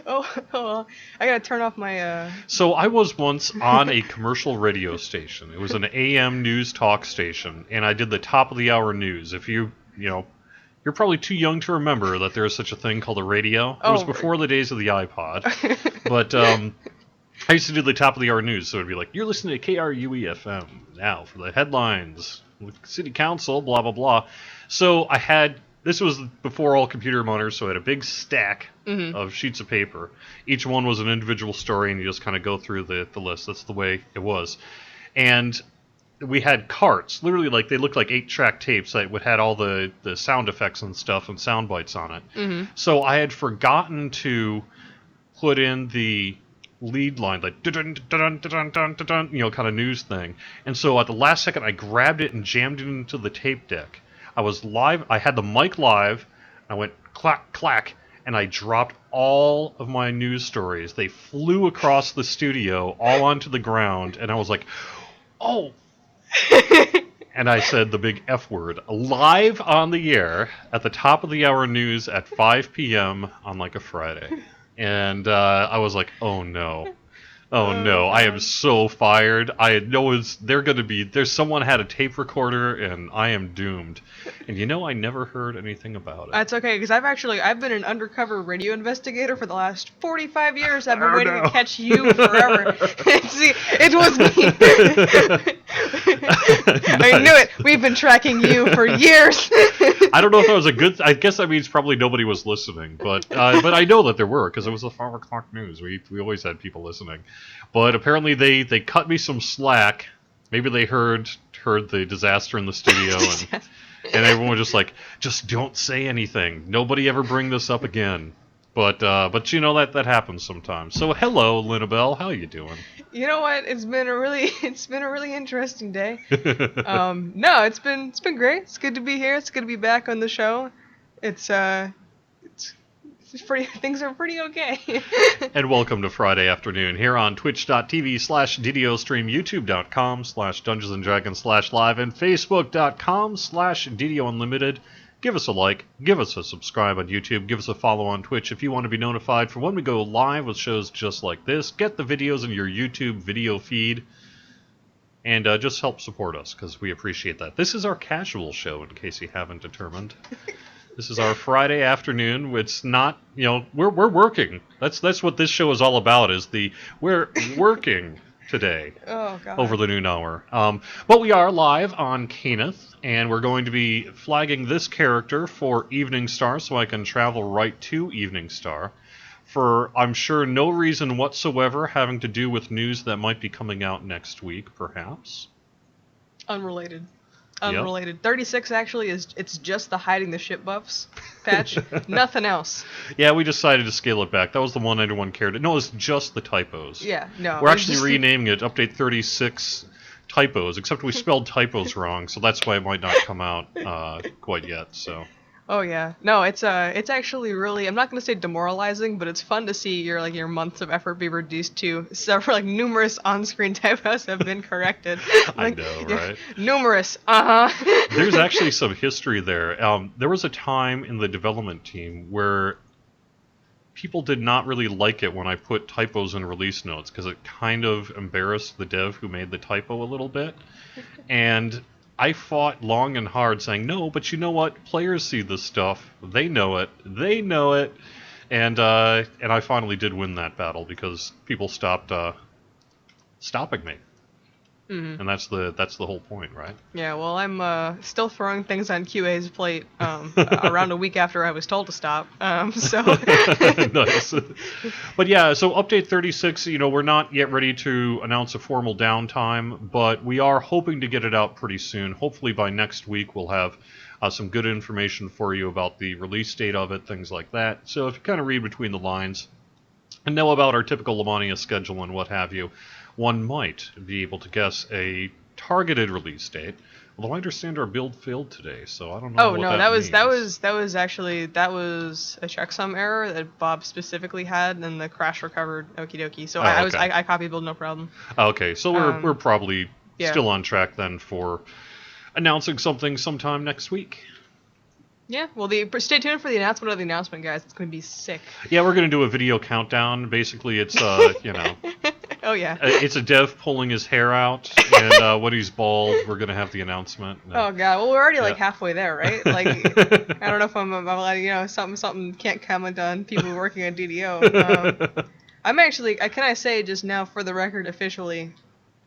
well, I gotta turn off my. So I was once on a commercial radio station. It was an AM news talk station, and I did the top of the hour news. If you're probably too young to remember that there is such a thing called a radio. It was Oh. before the days of the iPod. But I used to do the top of the hour news, so it'd be like, you're listening to KRUE FM now for the headlines, city council, blah, blah, blah. So this was before all computer monitors, so I had a big stack of sheets of paper. Each one was an individual story, and you just kind of go through the list. That's the way it was. And we had carts, literally like they looked like 8-track tapes that would had all the sound effects and stuff and sound bites on it. So I had forgotten to put in the lead line, like dun dun dun dun dun dun, kind of news thing. And so at the last second, I grabbed it and jammed it into the tape deck. I was live. I had the mic live. I went clack clack, and I dropped all of my news stories. They flew across the studio, all onto the ground, and I was like, "Oh." And I said the big F word live on the air at the top of the hour news at 5 p.m. on like a Friday. And I was like, oh no. Oh no, I am so fired. I know there's someone had a tape recorder and I am doomed. And I never heard anything about it. That's okay, because I've been an undercover radio investigator for the last 45 years. I've been waiting to catch you forever. See, it was me. I knew it. We've been tracking you for years. I don't know if that was a good. I guess that means probably nobody was listening, but I know that there were because it was the 5 o'clock news. We always had people listening, but apparently they cut me some slack. Maybe they heard the disaster in the studio and everyone was just like, just don't say anything. Nobody ever bring this up again. But that happens sometimes. So hello, Linabelle, how you doing? You know what? It's been a really interesting day. No, it's been great. It's good to be here. It's good to be back on the show. It's pretty. Things are pretty okay. And welcome to Friday afternoon here on twitch.tv/DDOstream, youtube.com/DungeonsandDragons/live, and facebook.com/DDOUnlimited. Give us a like, give us a subscribe on YouTube, give us a follow on Twitch if you want to be notified for when we go live with shows just like this. Get the videos in your YouTube video feed, and just help support us, because we appreciate that. This is our casual show, in case you haven't determined. This is our Friday afternoon. It's not, we're working. That's what this show is all about, we're working today. Oh, God. Over the noon hour. But we are live on Kenneth, and we're going to be flagging this character for Evening Star so I can travel right to Evening Star for, I'm sure, no reason whatsoever having to do with news that might be coming out next week, perhaps. Unrelated. Yep. 36 actually it's just the hiding the ship buffs patch. Nothing else. Yeah, we decided to scale it back. That was the one everyone cared. No, it's just the typos. Yeah, no. We're actually renaming it Update 36 Typos, except we spelled typos wrong, so that's why it might not come out quite yet. So. Oh yeah, no, it's actually really, I'm not gonna say demoralizing, but it's fun to see your months of effort be reduced to several numerous on-screen typos have been corrected. I know, right? Numerous, There's actually some history there. There was a time in the development team where people did not really like it when I put typos in release notes because it kind of embarrassed the dev who made the typo a little bit, and I fought long and hard saying, no, but you know what? Players see this stuff. They know it. And I finally did win that battle because people stopped stopping me. Mm-hmm. And that's the whole point, right? Yeah, well, I'm still throwing things on QA's plate around a week after I was told to stop. So Nice. But yeah, so update 36, we're not yet ready to announce a formal downtime, but we are hoping to get it out pretty soon. Hopefully by next week we'll have some good information for you about the release date of it, things like that. So if you kind of read between the lines and know about our typical Lamania schedule and what have you, one might be able to guess a targeted release date. Although I understand our build failed today, so I don't know. Oh no, that was a checksum error that Bob specifically had, and the crash recovered. Okie dokie. So I copied build no problem. Okay, so we're probably still on track then for announcing something sometime next week. Yeah, well, stay tuned for the announcement of the announcement, guys. It's going to be sick. Yeah, we're gonna do a video countdown. Basically, it's you know, Oh, yeah. it's a dev pulling his hair out, and when he's bald, we're gonna have the announcement. Oh, God. Well, we're already, like, Yeah. halfway there, right? Like, I don't know if I'm allowed, you know, something can't comment on people working at DDO. I'm actually, can I say just now for the record officially,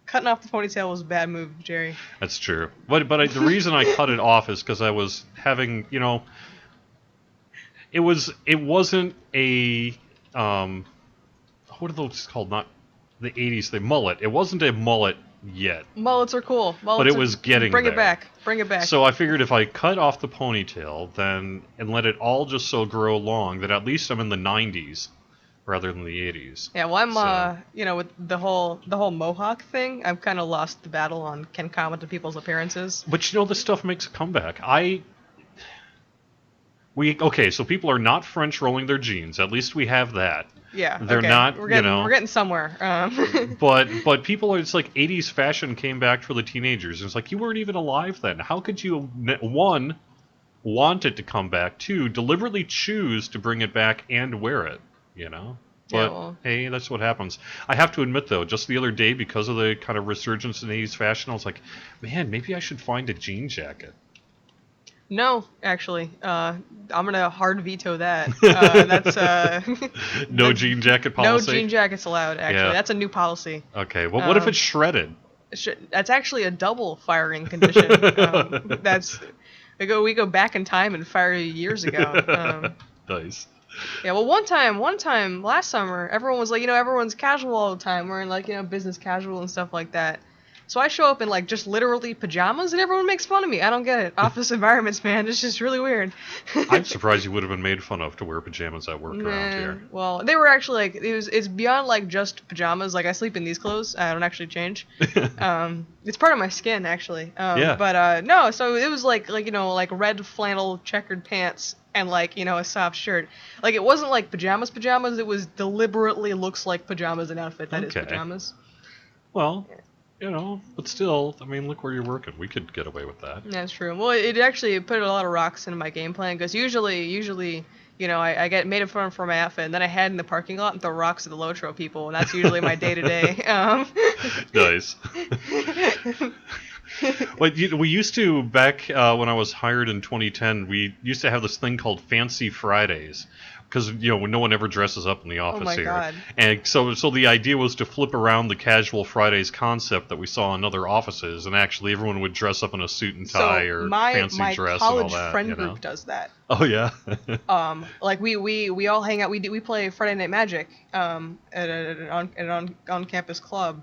cutting off the ponytail was a bad move, Jerry. That's true. But the reason I cut it off is because I was having, you know, it wasn't a what are those called? Not the 80s, the mullet. It wasn't a mullet yet. Mullets are cool. But it was getting Bring there. it back. Bring it back. So I figured if I cut off the ponytail then and let it all just so grow long that at least I'm in the 90s rather than the 80s. Yeah, well, I'm So- you know, with the whole mohawk thing, I've kind of lost the battle on can comment on people's appearances. But you know, this stuff makes a comeback. Okay, so people are not French rolling their jeans. At least we have that. Yeah, They're okay. not, We're getting, you know. we're getting somewhere. But people are, it's like 80s fashion came back for the teenagers. And it's like, you weren't even alive then. How could you, one, want it to come back, two, deliberately choose to bring it back and wear it, you know? But, Yeah, well. hey, that's what happens. I have to admit, though, just the other day, because of the kind of resurgence in 80s fashion, I was like, man, maybe I should find a jean jacket. No, actually, I'm gonna hard veto that. That's No jean jacket policy? No jean jackets allowed. Actually, Yeah. That's a new policy. Okay, well, what if it's shredded? That's actually a double firing condition. That's we go back in time and fire you years ago. Nice. Yeah, well, one time last summer, everyone was like, you know, everyone's casual all the time, wearing like, you know, business casual and stuff like that. So I show up in like just literally pajamas, and everyone makes fun of me. I don't get it. Office environments, man, it's just really weird. I'm surprised you would have been made fun of to wear pajamas at work around here. Well, they were actually like it's beyond like just pajamas. Like I sleep in these clothes. I don't actually change. It's part of my skin actually. Yeah. But no, so it was like you know, like red flannel checkered pants and like, you know, a soft shirt. Like it wasn't like pajamas. It was deliberately looks like pajamas, an outfit that is Okay. pajamas. Well, you know, but still, I mean, look where you're working. We could get away with that. That's true. Well, it actually put a lot of rocks into my game plan because usually, you know, I get made fun for my outfit, and then I head in the parking lot and throw rocks at the Lotro people, and that's usually my day to day. Nice. But we used to, back when I was hired in 2010, we used to have this thing called Fancy Fridays. Because, you know, no one ever dresses up in the office my here. God. And so the idea was to flip around the casual Fridays concept that we saw in other offices, and actually everyone would dress up in a suit and tie or fancy my dress college and all that. friend you know? group does that. Oh, yeah? Like we all hang out. We play Friday Night Magic at an on campus club,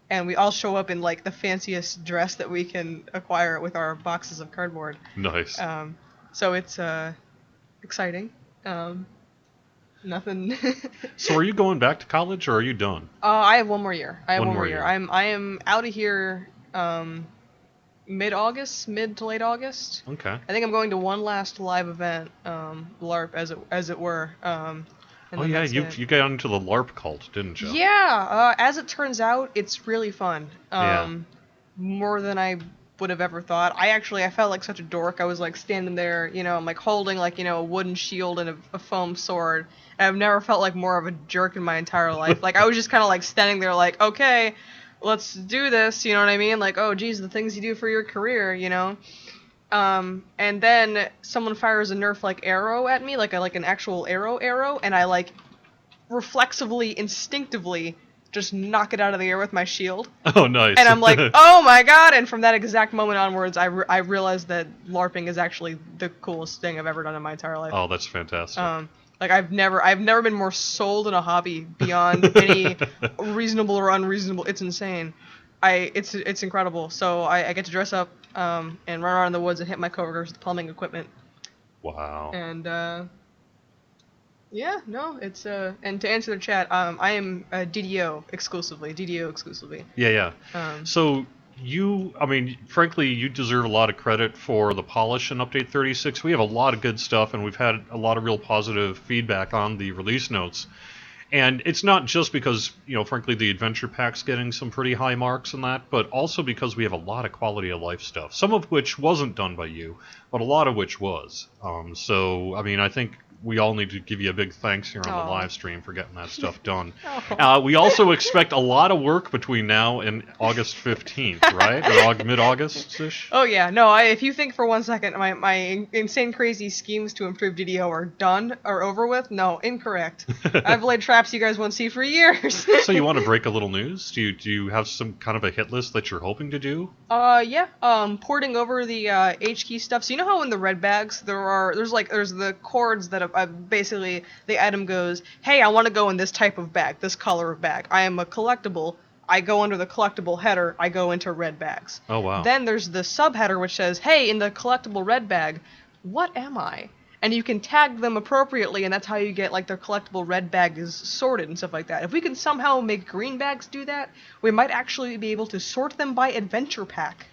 and we all show up in like the fanciest dress that we can acquire with our boxes of cardboard. Nice. So it's exciting. Nothing. So are you going back to college, or are you done? I have one more year. I have One one more more year. year. I am out of here mid to late August. Okay. I think I'm going to one last live event, LARP as it were. And Oh, then yeah, that's you it. got into the LARP cult, didn't you? Yeah, as it turns out, it's really fun. Yeah. More than I would have ever thought. I felt like such a dork. I was like standing there, you know, I'm like holding like, you know, a wooden shield and a foam sword. And I've never felt like more of a jerk in my entire life. Like I was just kind of like standing there like, okay, let's do this, you know what I mean? Like, oh geez, the things you do for your career, you know? And then someone fires a Nerf like arrow at me, like an actual arrow, and I like reflexively, instinctively just knock it out of the air with my shield. Oh, nice. And I'm like, oh my god! And from that exact moment onwards, I realized that LARPing is actually the coolest thing I've ever done in my entire life. Oh, that's fantastic. Like I've never been more sold in a hobby beyond any reasonable or unreasonable. It's insane. It's incredible. So I get to dress up and run around in the woods and hit my coworkers with plumbing equipment. Wow. And yeah, no, it's and to answer the chat, I am DDO exclusively. Yeah. So I mean, frankly, you deserve a lot of credit for the polish in Update 36. We have a lot of good stuff, and we've had a lot of real positive feedback on the release notes. And it's not just because, frankly, the adventure pack's getting some pretty high marks in that, but also because we have a lot of quality of life stuff, some of which wasn't done by you, but a lot of which was. So, I mean, I think we all need to give you a big thanks here on the live stream for getting that stuff done. We also expect a lot of work between now and August 15th, right? Or mid-August-ish? Oh yeah, no, if you think for 1 second my insane crazy schemes to improve DDO are done or over with, no, incorrect. I've laid traps you guys won't see for years. So you want to break a little news? Do you have some kind of a hit list that you're hoping to do? Yeah, porting over the H key stuff. So you know how in the red bags there's the chords that basically the item goes, hey, I want to go in this type of bag, this color of bag. I am a collectible. I go under the collectible header. I go into red bags. Oh wow. Then there's the subheader which says, hey, in the collectible red bag, what am I? And you can tag them appropriately, and that's how you get like their collectible red bag is sorted and stuff like that. If we can somehow make green bags do that, we might actually be able to sort them by adventure pack.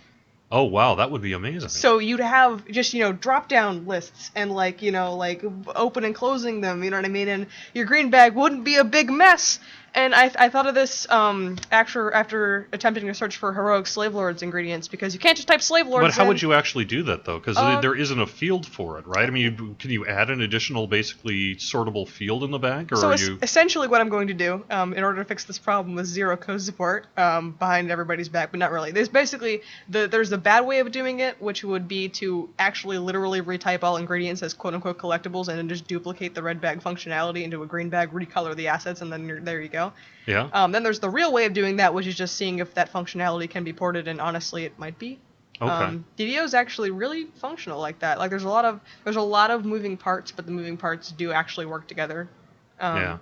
Oh wow, that would be amazing. So you'd have just, drop down lists and like open and closing them, you know what I mean? And your green bag wouldn't be a big mess. And I thought of this after attempting to search for heroic slave lords ingredients, because you can't just type slave lords. But how would you actually do that though? Because there isn't a field for it, right? I mean, can you add an additional, basically sortable field in the bag, or so are you? Essentially, what I'm going to do, in order to fix this problem with zero code support behind everybody's back, but not really. There's basically there's the bad way of doing it, which would be to actually literally retype all ingredients as quote unquote collectibles, and then just duplicate the red bag functionality into a green bag, recolor the assets, and then there you go. Yeah. Then there's the real way of doing that, which is just seeing if that functionality can be ported, and honestly, it might be. Okay. DDO is actually really functional like that. Like there's a lot of moving parts, but the moving parts do actually work together. Yeah.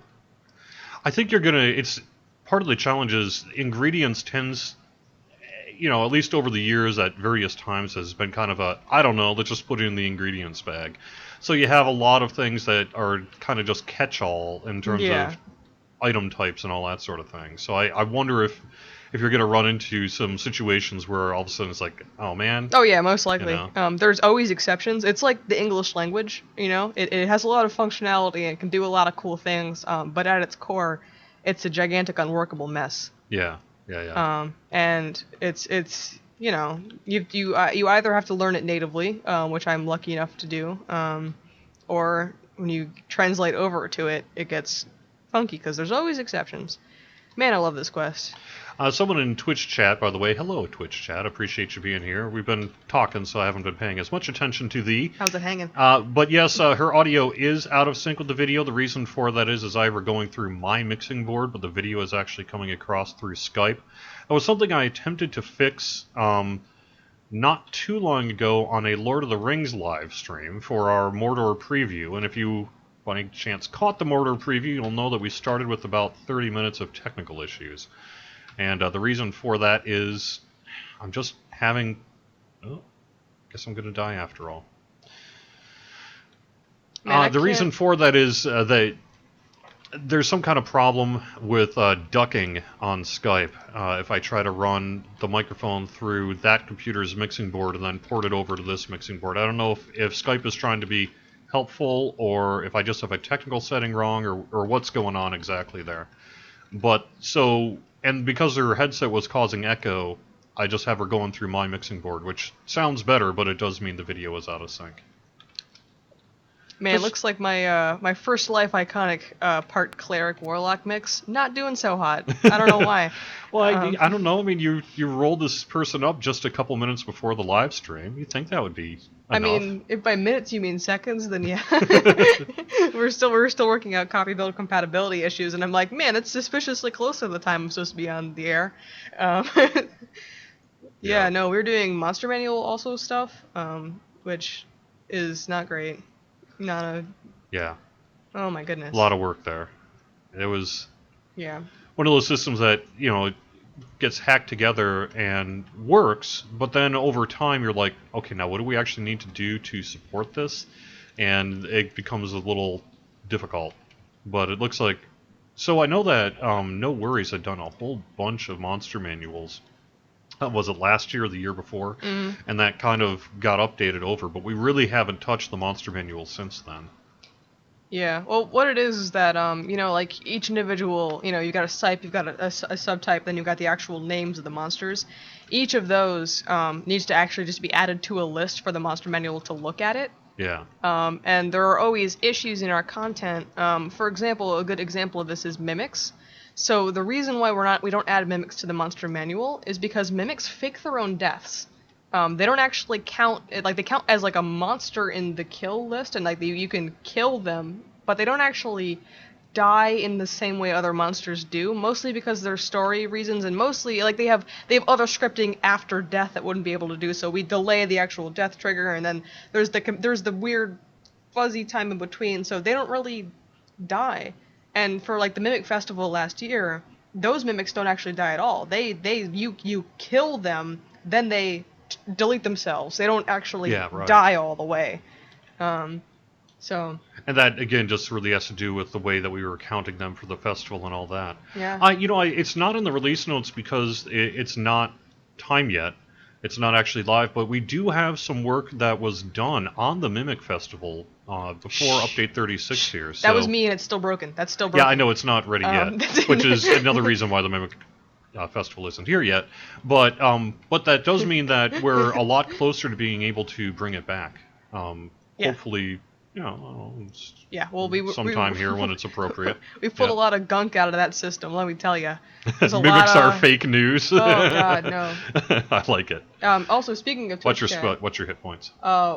I think it's part of the challenge is ingredients tends, at least over the years at various times has been kind of I don't know, let's just put it in the ingredients bag. So you have a lot of things that are kind of just catch-all in terms of item types and all that sort of thing. So I wonder if you're going to run into some situations where all of a sudden it's like, oh man. Oh yeah, most likely. There's always exceptions. It's like the English language, it has a lot of functionality and can do a lot of cool things, but at its core, it's a gigantic unworkable mess. Yeah. And it's you either have to learn it natively, which I'm lucky enough to do, or when you translate over to it, it gets funky because there's always exceptions. Man, I love this quest. Someone in Twitch chat, by the way, hello Twitch chat, appreciate you being here. We've been talking, so I haven't been paying as much attention to thee. How's it hanging? But yes, her audio is out of sync with the video. The reason for that is I were going through my mixing board, but the video is actually coming across through Skype. That was something I attempted to fix not too long ago on a Lord of the Rings live stream for our Mordor preview, and if you by any chance caught the Mordor preview, you'll know that we started with about 30 minutes of technical issues. And the reason for that is I'm just having... Oh, guess I'm going to die after all. The reason for that is that there's some kind of problem with ducking on Skype. If I try to run the microphone through that computer's mixing board and then port it over to this mixing board. I don't know if Skype is trying to be helpful or if I just have a technical setting wrong or what's going on exactly there. But so, and because her headset was causing echo, I just have her going through my mixing board, which sounds better, but it does mean the video is out of sync. Man, it looks like my first life iconic part cleric warlock mix not doing so hot. I don't know why. Well, I don't know. I mean, you rolled this person up just a couple minutes before the live stream. You'd think that would be enough. I mean, if by minutes you mean seconds, then yeah. we're still working out copy build compatibility issues, and I'm like, man, it's suspiciously close to the time I'm supposed to be on the air. Yeah, no, we're doing Monster Manual also stuff, which is not great. Yeah. Oh my goodness. A lot of work there. It was. Yeah. One of those systems that gets hacked together and works, but then over time you're like, okay, now what do we actually need to do to support this? And it becomes a little difficult. But it looks like. So I know that No Worries had done a whole bunch of monster manuals. Was it last year or the year before? Mm-hmm. And that kind of got updated over, but we really haven't touched the monster manual since then. Yeah. Well, what it is that like each individual, you've got a type, you've got a subtype, then you've got the actual names of the monsters. Each of those needs to actually just be added to a list for the monster manual to look at it. Yeah. And there are always issues in our content. For example, a good example of this is mimics. So the reason why we don't add mimics to the monster manual is because mimics fake their own deaths. They don't actually count, like they count as like a monster in the kill list, and like you can kill them, but they don't actually die in the same way other monsters do. Mostly because there's story reasons, and mostly like they have other scripting after death that wouldn't be able to do so. We delay the actual death trigger, and then there's the weird fuzzy time in between, so they don't really die. And for like the Mimic Festival last year, those mimics don't actually die at all. You kill them, then they delete themselves. They don't actually die all the way. So. And that again just really has to do with the way that we were counting them for the festival and all that. Yeah. It's not in the release notes because it's not time yet. It's not actually live, but we do have some work that was done on the Mimic Festival before Update 36 here. So, that was me, and it's still broken. That's still broken. Yeah, I know it's not ready yet, which is another reason why the Mimic Festival isn't here yet. But that does mean that we're a lot closer to being able to bring it back. Hopefully, sometime here when it's appropriate. We've pulled a lot of gunk out of that system, let me tell you. Mimics are fake news. Oh God, no. I like it. Also, speaking of what's your hit points?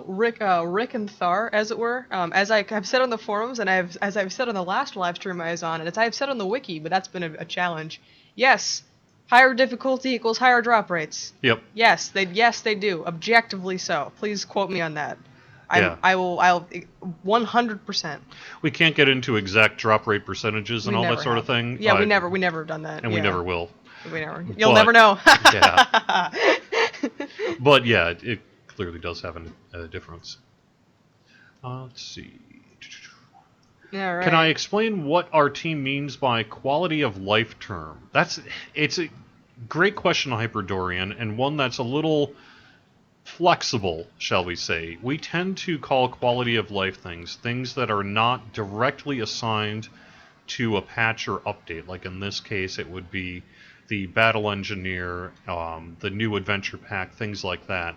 Rick and Thar, as it were. As I've said on the forums, and as I've said on the last live stream I was on, and as I've said on the wiki, but that's been a challenge. Yes, higher difficulty equals higher drop rates. Yep. Yes, they do. Objectively so. Please quote me on that. Yeah. I'll 100%. We can't get into exact drop rate percentages and all that sort of thing. Yeah, we never have done that. And we never will. We never. You'll never know. Yeah. But yeah, it clearly does have a difference. Let's see. Yeah, right. Can I explain what our team means by quality of life term? It's a great question, Hyperdorian, and one that's a little flexible, shall we say. We tend to call quality of life things that are not directly assigned to a patch or update. Like in this case, it would be the Battle Engineer, the new Adventure Pack, things like that.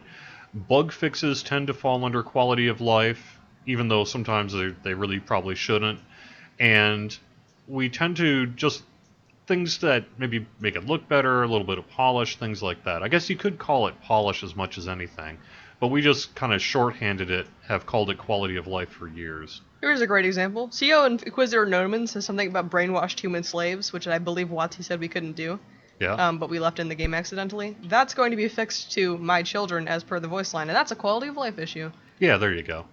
Bug fixes tend to fall under quality of life, even though sometimes they really probably shouldn't. And we tend to just things that maybe make it look better, a little bit of polish, things like that. I guess you could call it polish as much as anything, but we just kind of shorthanded it, have called it quality of life for years. Here's a great example. CEO Inquisitor Noman says something about brainwashed human slaves, which I believe Watsy said we couldn't do. Yeah. But we left in the game accidentally. That's going to be fixed to my children as per the voice line, and that's a quality of life issue. Yeah, there you go.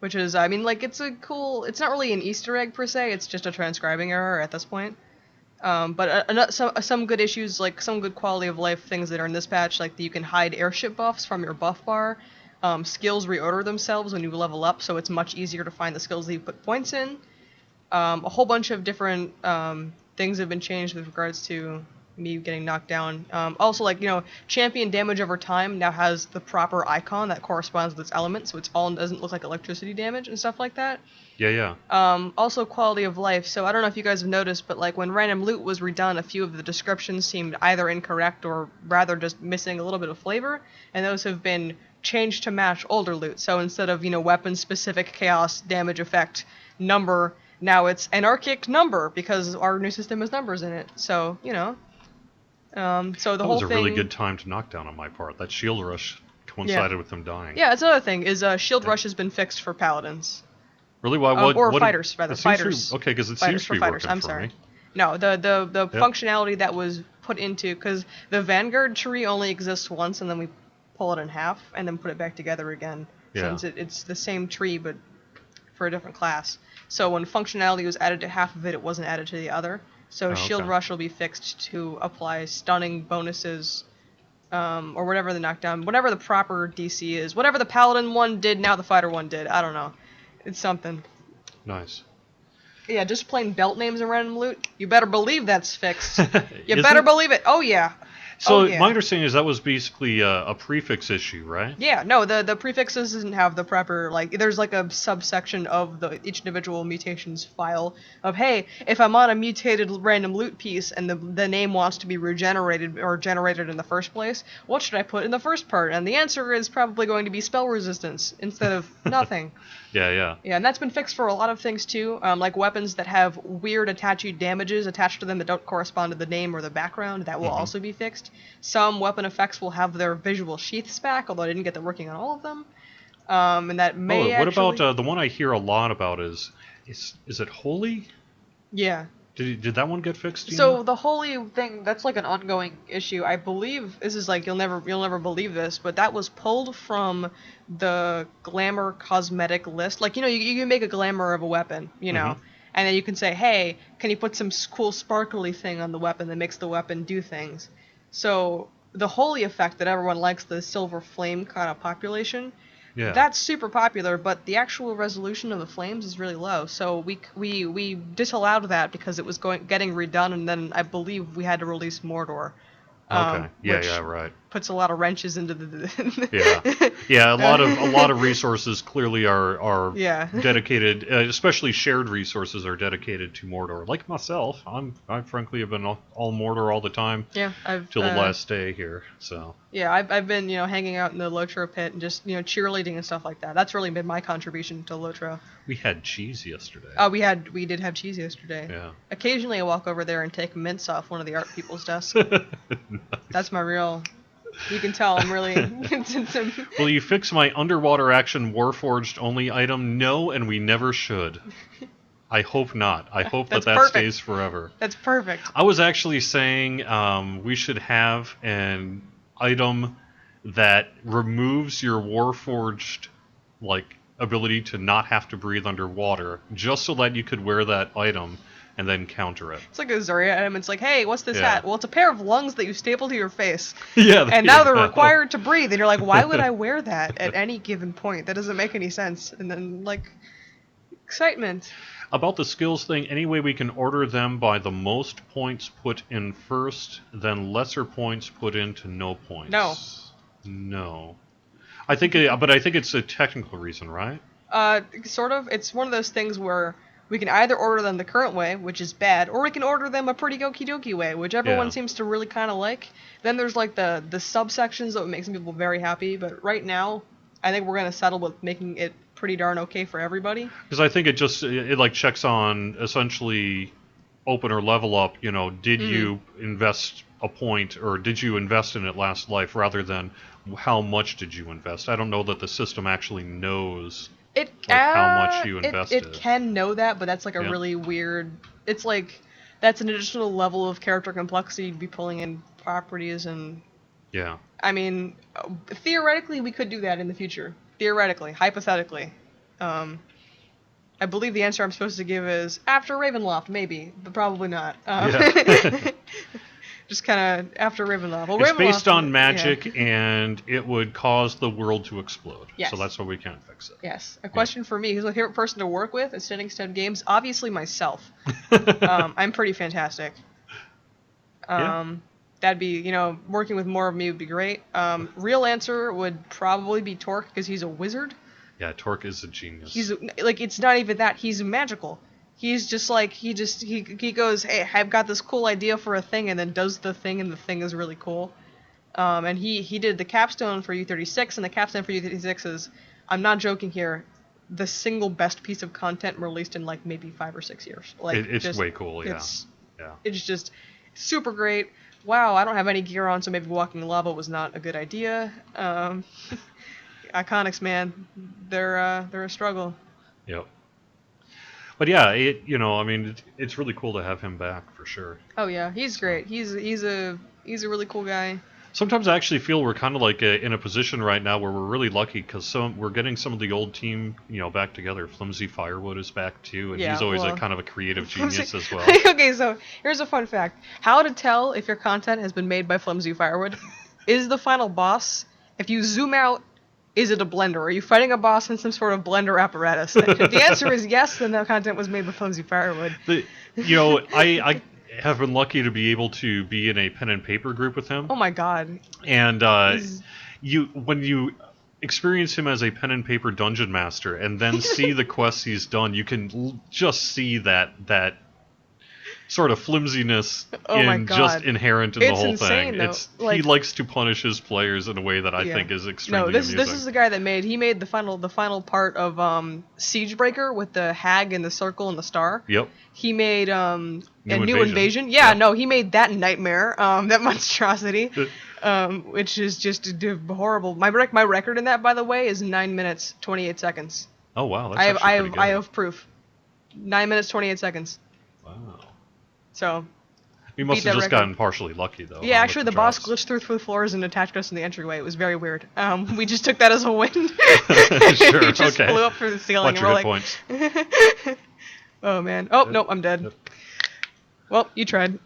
Which is, I mean, like, it's not really an Easter egg per se, it's just a transcribing error at this point. But some good issues, like some good quality of life things that are in this patch, like you can hide airship buffs from your buff bar. Skills reorder themselves when you level up, so it's much easier to find the skills that you put points in. A whole bunch of different things have been changed with regards to me getting knocked down. Also, like, champion damage over time now has the proper icon that corresponds with its element, so doesn't look like electricity damage and stuff like that. Yeah. Also quality of life. So I don't know if you guys have noticed, but like when random loot was redone, a few of the descriptions seemed either incorrect or rather just missing a little bit of flavor, and those have been changed to match older loot. So instead of, weapon specific chaos damage effect number, now it's anarchic number because our new system has numbers in it. So, so the whole thing... That was a really good time to knock down on my part. That shield rush coincided with them dying. Yeah, that's another thing, is shield rush has been fixed for paladins. Really? Fighters, rather. Fighters. Okay, because it seems to be working I'm for sorry. me. No, the functionality that was put into... Because the Vanguard tree only exists once, and then we pull it in half, and then put it back together again. Yeah. Since it's the same tree, but for a different class. So when functionality was added to half of it, it wasn't added to the other. So Shield Rush will be fixed to apply stunning bonuses, or whatever the knockdown, whatever the proper DC is. Whatever the Paladin one did, now the Fighter one did. I don't know. It's something. Nice. Yeah, just plain belt names and random loot. You better believe that's fixed. You better believe it. Oh, yeah. So yeah. my understanding is that was basically a prefix issue, right? Yeah, no, the prefixes doesn't have the proper, like, there's like a subsection of each individual mutations file of, hey, if I'm on a mutated random loot piece and the name wants to be regenerated or generated in the first place, what should I put in the first part? And the answer is probably going to be spell resistance instead of nothing. Yeah. Yeah, and that's been fixed for a lot of things too, like weapons that have weird attachy damages attached to them that don't correspond to the name or the background. That will also be fixed. Some weapon effects will have their visual sheaths back, although I didn't get them working on all of them. And that may What actually... about the one I hear a lot about is it Holy? Yeah. Did that one get fixed? So the holy thing, that's like an ongoing issue. I believe this is like you'll never believe this, but that was pulled from the glamour cosmetic list. Like, you make a glamour of a weapon, and then you can say, hey, can you put some cool sparkly thing on the weapon that makes the weapon do things? So the holy effect that everyone likes, the silver flame kind of population, Yeah. that's super popular, but the actual resolution of the flames is really low. So we disallowed that because it was getting redone, and then I believe we had to release Mordor. Okay. Which Right. puts a lot of wrenches into the Yeah. A lot of resources clearly are Yeah. dedicated, especially shared resources are dedicated to Mordor. Like myself, I frankly have been all Mordor all the time. Yeah, till the last day here. So. Yeah, I've been hanging out in the Lotro pit and just cheerleading and stuff like that. That's really been my contribution to Lotro. We had cheese yesterday. Oh, we did have cheese yesterday. Yeah. Occasionally I walk over there and take mints off one of the art people's desks. Nice. That's my real... You can tell I'm really... Will you fix my underwater action Warforged only item? No, and we never should. I hope not. I hope that perfect. stays forever. That's perfect. I was actually saying we should have an item that removes your Warforged ability to not have to breathe underwater, just so that you could wear that item and then counter it. It's like a Zarya item. It's like, hey, what's this hat? Well, it's a pair of lungs that you staple to your face. Yeah. And now they're required to breathe. And you're like, why would I wear that at any given point? That doesn't make any sense. And then, excitement. About the skills thing, anyway, we can order them by the most points put in first, then lesser points put into no points. No. I think it's a technical reason, right? Sort of. It's one of those things where we can either order them the current way, which is bad, or we can order them a pretty okie dokie way, which everyone seems to really kind of like. Then there's the subsections that would make some people very happy, but right now, I think we're going to settle with making it pretty darn okay for everybody. Because I think it checks on essentially open or level up, did you invest a point, or did you invest in it last life, rather than how much did you invest. I don't know that the system actually knows how much you invested. It can know that, but that's a really weird... It's that's an additional level of character complexity to be pulling in properties and... Yeah. I mean, theoretically, we could do that in the future. Theoretically, hypothetically. I believe the answer I'm supposed to give is after Ravenloft, maybe, but probably not. Just kind of after Ravenloft. Well, it's Ravenloft, based on magic, and it would cause the world to explode. Yes. So that's why we can't fix it. Yes. A question for me: who's my favorite person to work with at Standing Stone Games? Obviously myself. I'm pretty fantastic. That'd be, working with more of me would be great. Real answer would probably be Torque, because he's a wizard. Yeah, Torque is a genius. He's it's not even that. He's magical. He's just he goes, hey, I've got this cool idea for a thing, and then does the thing, and the thing is really cool. And he did the capstone for U36, and the capstone for U36 is, I'm not joking here, the single best piece of content released in maybe 5 or 6 years. It's way cool, yeah. It's just super great. Wow, I don't have any gear on, so maybe walking lava was not a good idea. Iconics, man, they're a struggle. Yep. But yeah, it's really cool to have him back for sure. Oh yeah, he's great. He's a really cool guy. Sometimes I actually feel we're kind of in a position right now where we're really lucky, because we're getting some of the old team, back together. Flimsy Firewood is back too, and he's always kind of a creative genius as well. Okay, so here's a fun fact: how to tell if your content has been made by Flimsy Firewood. Is the final boss, if you zoom out, is it a blender? Are you fighting a boss in some sort of blender apparatus? If the answer is yes, then the content was made by Flimsy Firewood. have been lucky to be able to be in a pen and paper group with him. Oh my god. And when you experience him as a pen and paper dungeon master, and then see the quests he's done, you can just see that sort of flimsiness just inherent in the whole insane, thing. though. He likes to punish his players in a way that I think is extremely amusing. This is the guy that made the final part of Siegebreaker with the hag and the circle and the star. Yep. He made a New Invasion. Yeah, no, he made that nightmare, that monstrosity, which is just horrible. My record in that, by the way, is 9 minutes 28 seconds. Oh wow, that's I have proof. 9 minutes 28 seconds. Wow. So, we must have just gotten partially lucky, though. Yeah, actually, the boss glitched through the floors and attacked us in the entryway. It was very weird. We just took that as a win. Sure, He just flew up through the ceiling. Watch your hit points. Oh, man. Oh, nope, I'm dead. Yep. Well, you tried.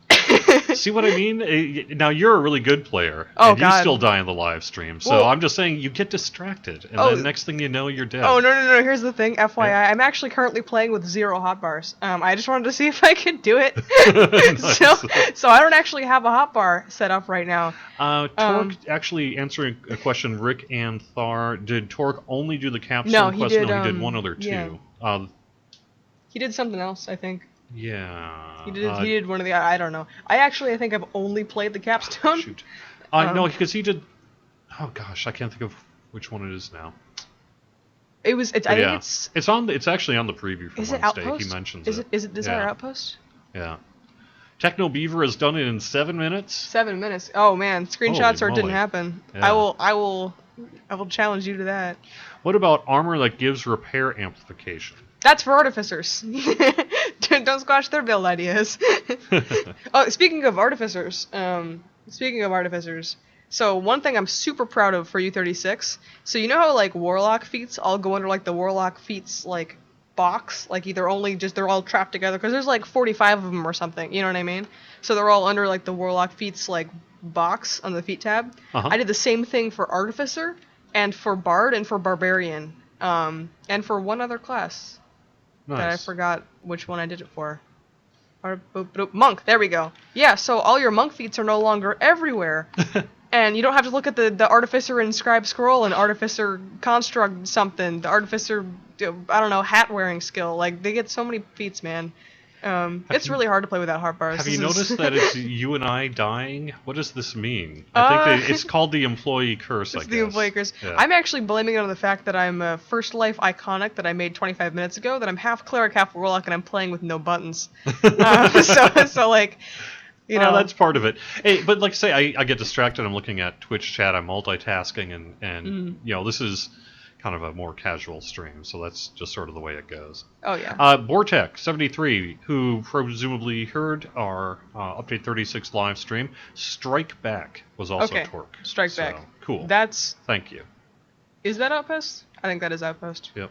See what I mean? Now, you're a really good player, and you still die in the live stream. So I'm just saying, you get distracted, and then next thing you know, you're dead. Oh, no. Here's the thing, FYI. Yeah. I'm actually currently playing with 0 hotbars. I just wanted to see if I could do it. Nice. So I don't actually have a hotbar set up right now. Torque, actually answering a question, Rick and Thar, did Torque only do the capstone quest? Did, no, he did one other too. Yeah. He did something else, I think. Yeah. He did one of the... I don't know. I think I've only played the capstone. Shoot. No, because he did... Oh, gosh, I can't think of which one it is now. I think it's... It's actually on the preview for Wednesday. He mentions it. Is it Desire Outpost? Yeah. Techno Beaver has done it in 7 minutes. 7 minutes. Oh, man. Screenshots or it didn't happen. Yeah. I will challenge you to that. What about armor that gives repair amplification? That's for artificers. Don't squash their build ideas. Oh, speaking of artificers, so one thing I'm super proud of for U36, so you know how like warlock feats all go under like the warlock feats like box, like they're all trapped together because there's like 45 of them or something, you know what I mean? So they're all under like the warlock feats like box on the feat tab. I did the same thing for artificer and for bard and for barbarian, and for one other class. Nice. That I forgot which one I did it for. Monk, there we go. Yeah, so all your monk feats are no longer everywhere. And you don't have to look at the artificer and scribe scroll and artificer construct something, the artificer, I don't know, hat wearing skill. Like, they get so many feats, man. It's really hard to play without hotbars. Have you noticed that it's you and I dying? What does this mean? I think it's called the employee curse, I guess. It's the employee curse. Yeah. I'm actually blaming it on the fact that I'm a First Life Iconic that I made 25 minutes ago, that I'm half cleric, half warlock, and I'm playing with no buttons. So like... You know, that's part of it. Hey, but like I say, I get distracted. I'm looking at Twitch chat. I'm multitasking, and you know, this is kind of a more casual stream, so that's just sort of the way it goes. Oh yeah. Bortek73, who presumably heard our Update 36 live stream, Strike Back was also Torque. Strike Back. Cool. Thank you. Is that Outpost? I think that is Outpost. Yep.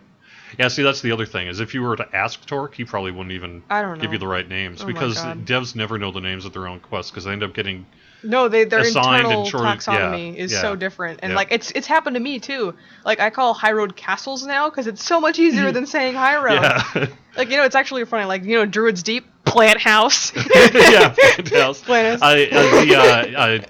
Yeah, see, that's the other thing, is if you were to ask Torque, he probably wouldn't even give you the right names, because devs never know the names of their own quests, because they end up getting their assigned internal and taxonomy is so different, and like it's happened to me too. Like I call High Road castles now because it's so much easier than saying High Road. Yeah. Like it's actually funny. Like Druid's Deep, Plant House. Yeah, Plant House. Plant House.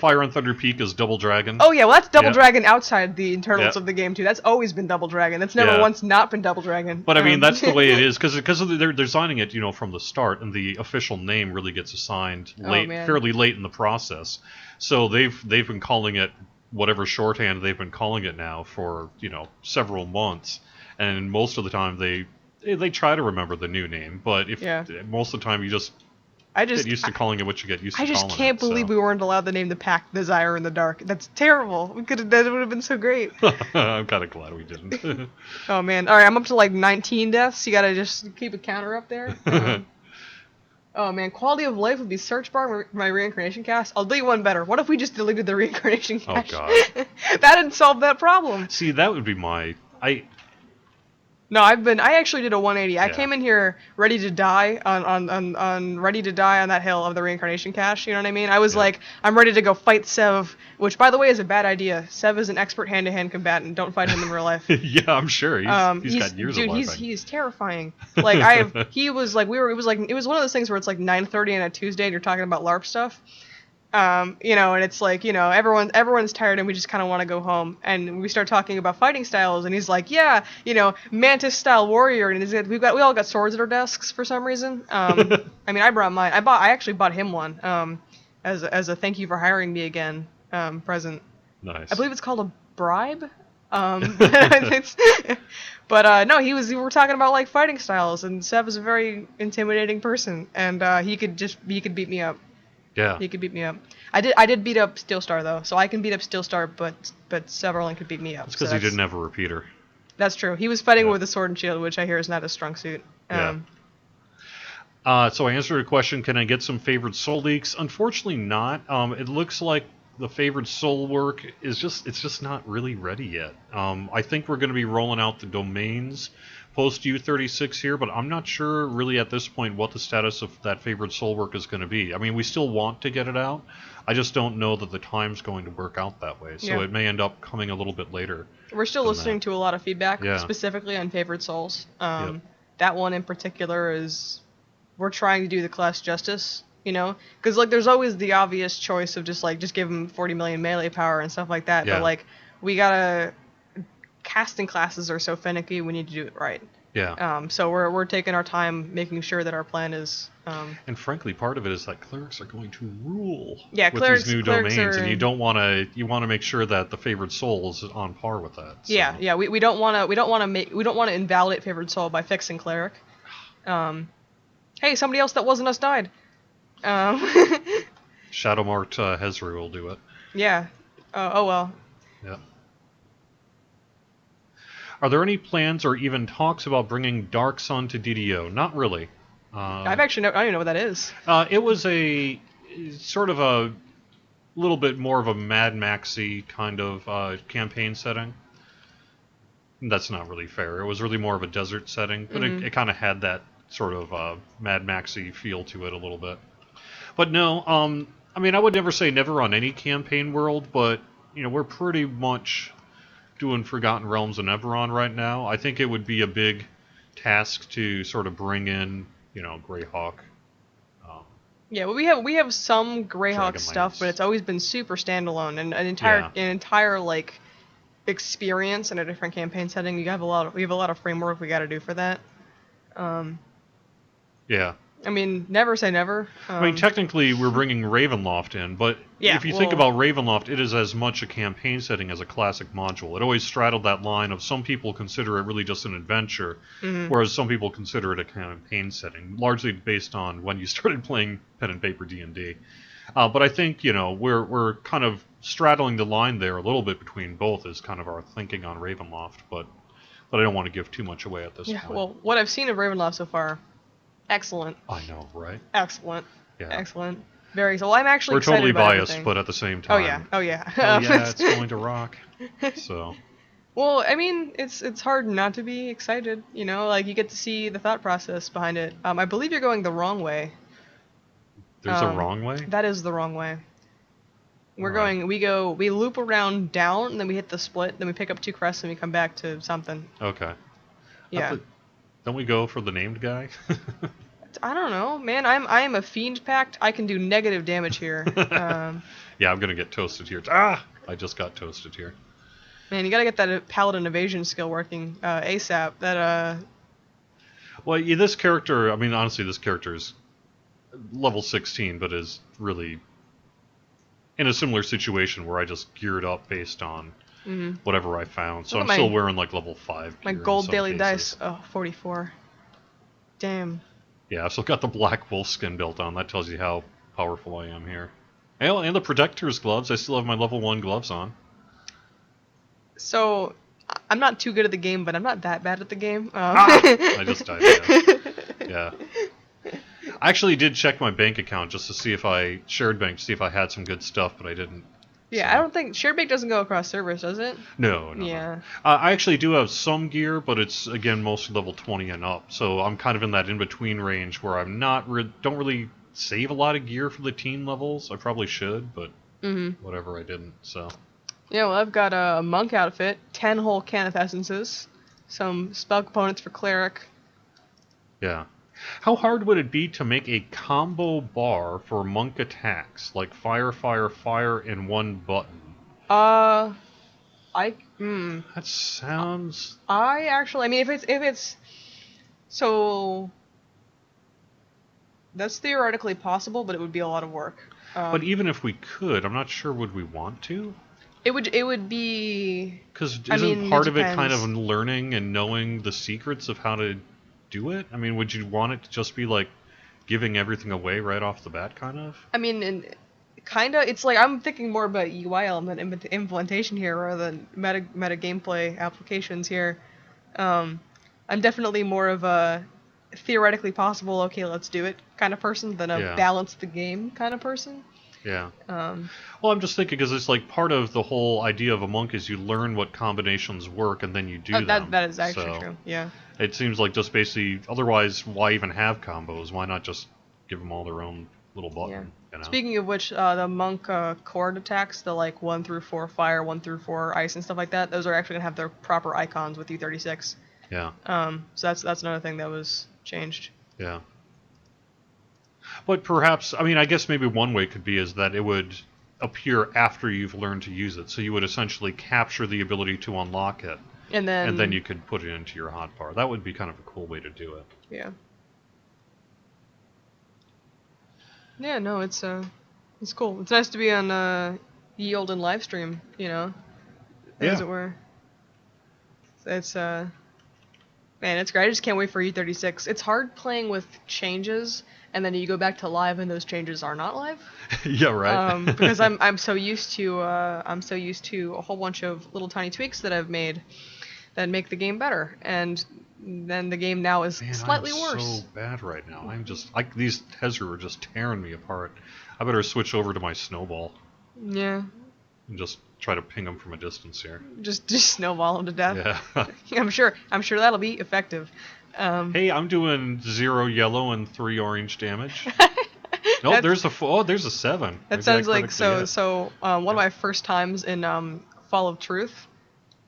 Fire and Thunder Peak is Double Dragon. Oh yeah, well that's Double Dragon outside the internals of the game too. That's always been Double Dragon. That's never once not been Double Dragon. But I mean, that's the way it is because they're designing it, from the start, and the official name really gets assigned fairly late in the process. So they've been calling it whatever shorthand they've been calling it now for several months, and most of the time they try to remember the new name, but most of the time you just get used to calling it what you get used to calling it. I just can't believe we weren't allowed to name the pack Desire in the Dark. That's terrible. That would have been so great. I'm kind of glad we didn't. Oh, man. All right, I'm up to like 19 deaths. You got to just keep a counter up there. Oh, man. Quality of life would be search bar my reincarnation cast. I'll do you one better. What if we just deleted the reincarnation cache? Oh, God. That'd solve that problem. See, that would be my... No, I actually did a 180. I Yeah. came in here ready to die on ready to die on that hill of the reincarnation cache. You know what I mean? I was Yeah. like, I'm ready to go fight Sev, which by the way is a bad idea. Sev is an expert hand-to-hand combatant. Don't fight him in real life. Yeah, I'm sure he's got years of LARPing. He's terrifying. Like he was like it was one of those things where it's like 9:30 on a Tuesday and you're talking about LARP stuff. You know, and it's like, you know, everyone's tired and we just kind of want to go home. And we start talking about fighting styles, and he's like, yeah, you know, mantis style warrior, and we all got swords at our desks for some reason. I mean, I brought mine. I actually bought him one, as a thank you for hiring me again, present. Nice. I believe it's called a bribe. But no, we were talking about like fighting styles, and Sev is a very intimidating person, and he could beat me up. Yeah. He could beat me up. I did beat up Steelstar though, so I can beat up Steelstar, but Severlin could beat me up. It's because he didn't have a repeater. That's true. He was fighting with a sword and shield, which I hear is not a strong suit. Yeah. So I answered a question, can I get some favorite soul leaks? Unfortunately not. It looks like the favorite soul work is just not really ready yet. I think we're going to be rolling out the domains post U36 here, but I'm not sure really at this point what the status of that favorite soul work is going to be. I mean, we still want to get it out. I just don't know that the time's going to work out that way, so it may end up coming a little bit later. We're still listening to a lot of feedback, Yeah. specifically on favorite souls. That one in particular is, we're trying to do the class justice, you know? Because, like, there's always the obvious choice of just give him 40 million melee power and stuff like that, but, like, we gotta... Casting classes are so finicky, we need to do it right. Yeah. So we're taking our time making sure that our plan is... and frankly, part of it is that clerics are going to rule with clerics, these new domains, and you want to make sure that the favorite soul is on par with that. So. Yeah. We don't want to invalidate favorite soul by fixing cleric. Hey, somebody else that wasn't us died. Shadowmarked Hezru will do it. Yeah. Oh well. Yeah. Are there any plans or even talks about bringing Dark Sun to DDO? Not really. I don't even know what that is. It was a sort of a little bit more of a Mad Maxy kind of campaign setting. That's not really fair. It was really more of a desert setting, but it kind of had that sort of Mad Maxy feel to it a little bit. But no, I mean, I would never say never on any campaign world, but you know, we're pretty much doing Forgotten Realms and Everon right now. I think it would be a big task to sort of bring in, you know, Greyhawk. Yeah, well, we have some Greyhawk stuff, but it's always been super standalone, and an entire like experience in a different campaign setting. We have a lot of framework we got to do for that. Yeah. I mean, never say never. I mean, technically, we're bringing Ravenloft in, but if you think about Ravenloft, it is as much a campaign setting as a classic module. It always straddled that line of some people consider it really just an adventure, whereas some people consider it a campaign setting, largely based on when you started playing pen and paper D&D. But I think, you know, we're kind of straddling the line there a little bit between both is kind of our thinking on Ravenloft, but I don't want to give too much away at this point. Well, what I've seen of Ravenloft so far, excellent. I know, right? Excellent. Yeah. Excellent. Very. So I'm actually We're excited totally about biased, everything. but at the same time. Oh yeah. Oh yeah, it's going to rock. So. Well, I mean, it's hard not to be excited. You know, like you get to see the thought process behind it. I believe you're going the wrong way. There's a wrong way? That is the wrong way. We loop around down, and then we hit the split, then we pick up 2 crests, and we come back to something. Okay. Yeah. Don't we go for the named guy? I don't know, man. I'm a fiend pact. I can do negative damage here. Yeah, I'm gonna get toasted here. Ah! I just got toasted here. Man, you gotta get that paladin evasion skill working ASAP. Well, this character, I mean, honestly, this character is level 16, but is really in a similar situation where I just geared up based on whatever I found. So I'm still wearing like level 5 my gear gold in some daily cases. dice. Oh, 44. Damn. Yeah, I've still got the black wolf skin built on. That tells you how powerful I am here. And the protector's gloves. I still have my level 1 gloves on. So, I'm not too good at the game, but I'm not that bad at the game. I just died. Yeah. I actually did check my bank account just to see if I shared bank to see if I had some good stuff, but I didn't. Yeah, So. I don't think shared bake doesn't go across servers, does it? No. Yeah. I actually do have some gear, but it's again mostly level 20 and up. So I'm kind of in that in between range where I'm not don't really save a lot of gear for the teen levels. I probably should, but whatever, I didn't. So. Yeah, well, I've got a monk outfit, 10 whole can of essences, some spell components for cleric. Yeah. How hard would it be to make a combo bar for monk attacks, like fire, fire, fire in one button? That sounds. I actually, I mean, if it's, so that's theoretically possible, but it would be a lot of work. But even if we could, I'm not sure would we want to? It would be. Because I isn't mean, part it of it kind of depends. learning and knowing the secrets of how to do it? I mean, would you want it to just be like giving everything away right off the bat, kind of? I mean, kind of. It's like I'm thinking more about UI element implementation here rather than meta gameplay applications here. I'm definitely more of a theoretically possible, okay, let's do it kind of person than a Yeah. balance the game kind of person. Yeah. Well, I'm just thinking because it's like part of the whole idea of a monk is you learn what combinations work and then you do them. That is actually So true. Yeah. it seems like just basically, otherwise, why even have combos? Why not just give them all their own little button? Yeah. You know? Speaking of which, the monk chord attacks, the like 1 through 4 fire, 1 through 4 ice, and stuff like that, those are actually gonna have their proper icons with U36. Yeah. So that's another thing that was changed. Yeah. But perhaps, I mean, I guess maybe one way could be is that it would appear after you've learned to use it. So you would essentially capture the ability to unlock it, And then you could put it into your hotbar. That would be kind of a cool way to do it. yeah. Yeah, no, it's cool. It's nice to be on ye olden live stream, you know, as Yeah. it were. It's man, it's great. I just can't wait for E36. It's hard playing with changes, and then you go back to live, and those changes are not live. Yeah, right. Because I'm so used to a whole bunch of little tiny tweaks that I've made that make the game better, and then the game now is slightly I'm worse. so bad right now. I'm just these Tezer are just tearing me apart. I better switch over to my snowball Yeah, and just try to ping them from a distance here. just snowball them to death. Yeah. I'm sure that'll be effective. Hey, I'm doing 0 yellow and 3 orange damage. No, there's a 7. That Maybe sounds I like critically so. One of my first times in Fall of Truth,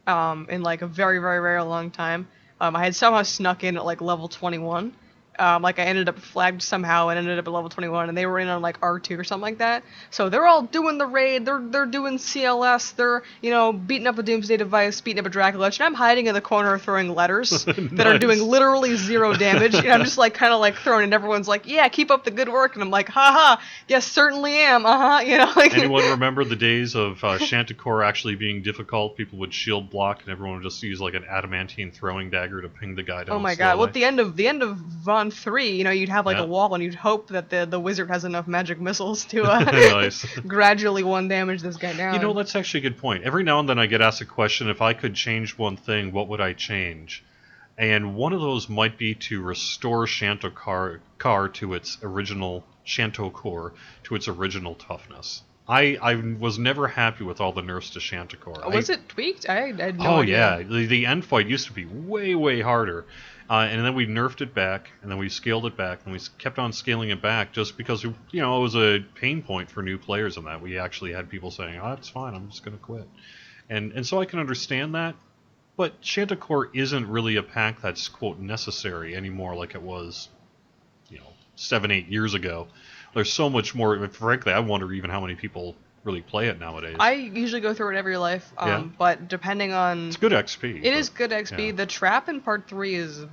in like a very very very long time, I had somehow snuck in at like level 21. Like I ended up flagged somehow and ended up at level 21, and they were in on like R2 or something like that. So they're all doing the raid, they're doing CLS, they're beating up a Doomsday Device, beating up a Draculich, and I'm hiding in the corner throwing letters that are doing literally 0 damage, and I'm just like kind of like throwing, and everyone's like, yeah, keep up the good work, and I'm like, haha, yes, certainly am, like. Anyone remember the days of Shantikor actually being difficult? People would shield block, and everyone would just use like an adamantine throwing dagger to ping the guy down. Oh my slowly. god! Well, at the end of Von 3, you'd have like a wall, and you'd hope that the wizard has enough magic missiles to nice. gradually one damage this guy down. That's actually a good point. Every now and then I get asked a question: if I could change one thing, what would I change? And one of those might be to restore Shantikor to its original toughness. I was never happy with all the nerfs to Shantikor. Was it tweaked? I had no idea. Yeah, the end fight used to be way harder, and then we nerfed it back, and then we scaled it back, and we kept on scaling it back just because it was a pain point for new players. In that we actually had people saying, "Oh, that's fine, I'm just gonna quit," and so I can understand that. But Shantikor isn't really a pack that's quote necessary anymore like it was, 7-8 years ago. There's so much more. Frankly, I wonder even how many people really play it nowadays. I usually go through it every life, but depending on... It's good XP. It is good XP. Yeah. The trap in part 3 is...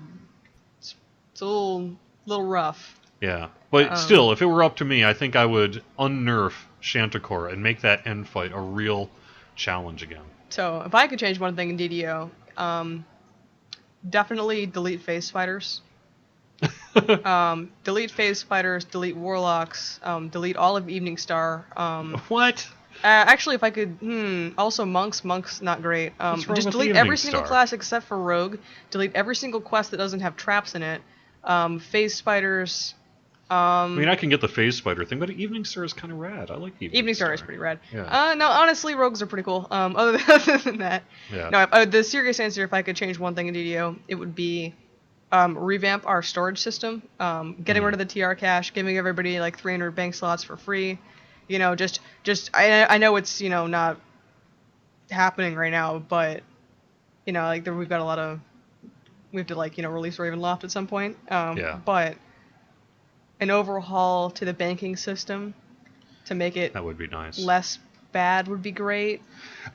It's a little rough. Yeah, but still, if it were up to me, I think I would unnerf Shantikor and make that end fight a real challenge again. So, if I could change one thing in DDO, definitely delete phase fighters. Delete phase fighters, delete warlocks, delete all of Evening Star. What? Actually, if I could, also monks not great. Just delete every single class except for rogue. Delete every single quest that doesn't have traps in it. Phase fighters, I mean, I can get the phase spider thing, but Evening Star is kind of rad. I like Evening Star is pretty rad. Yeah. No, honestly, rogues are pretty cool. Other than that, Yeah. no. The serious answer, if I could change one thing in DDO, it would be revamp our storage system. Getting rid of the TR cache, giving everybody like 300 bank slots for free. You know, just I know it's not happening right now, but like we've got a lot of we have to release Ravenloft at some point. Yeah. But an overhaul to the banking system to make it That would be nice. less bad would be great.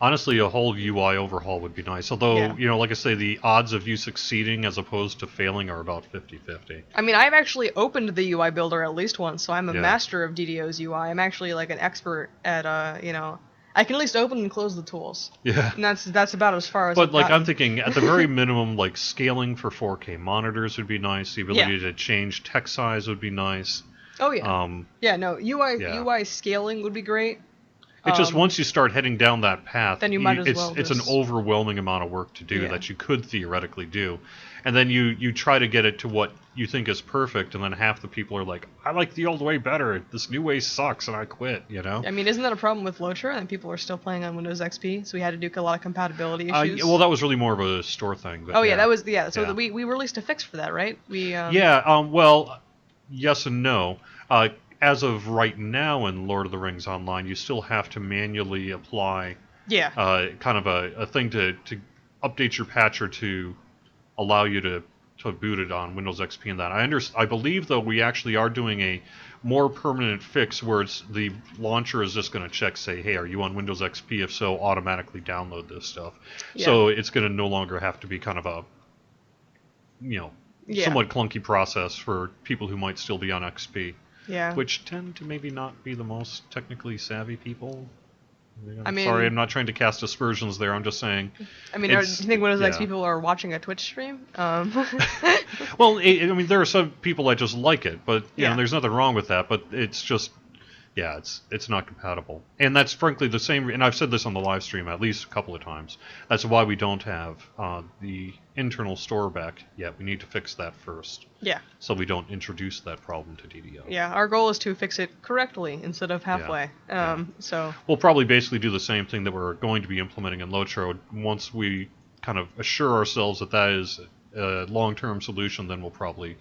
Honestly, a whole UI overhaul would be nice. Although, Yeah. like I say, the odds of you succeeding as opposed to failing are about 50-50. I mean, I've actually opened the UI builder at least once, so I'm a Yeah. master of DDO's UI. I'm actually like an expert at I can at least open and close the tools. Yeah. And that's about as far as But I've like gotten. I'm thinking, at the very minimum, like scaling for 4K monitors would be nice. The ability to change text size would be nice. Oh yeah. Yeah, no, UI scaling would be great. It's just once you start heading down that path, then you might as well it's an overwhelming amount of work to do that you could theoretically do, and then you try to get it to what you think is perfect, and then half the people are like, I like the old way better. This new way sucks, and I quit. I mean, isn't that a problem with Lotra? And people are still playing on Windows XP, so we had to do a lot of compatibility issues. Well, that was really more of a store thing. But that was So we released a fix for that, right? Well, yes and no. As of right now in Lord of the Rings Online, you still have to manually apply kind of a thing to update your patcher to allow you to boot it on Windows XP and that. I believe, though, we actually are doing a more permanent fix where the launcher is just going to check, say, hey, are you on Windows XP? If so, automatically download this stuff. Yeah. So it's going to no longer have to be kind of a, somewhat clunky process for people who might still be on XP. Yeah. Which tend to maybe not be the most technically savvy people. Sorry, I'm not trying to cast aspersions there. I'm just saying. I mean, do you think Windows XP people are watching a Twitch stream? Well, there are some people that just like it, but there's nothing wrong with that. But it's just, it's not compatible, and that's frankly the same. And I've said this on the live stream at least a couple of times. That's why we don't have the internal store back yet. We need to fix that first. Yeah. So we don't introduce that problem to DDO. Yeah, our goal is to fix it correctly instead of halfway. So we'll probably basically do the same thing that we're going to be implementing in Lotro. Once we kind of assure ourselves that is a long-term solution, then we'll probably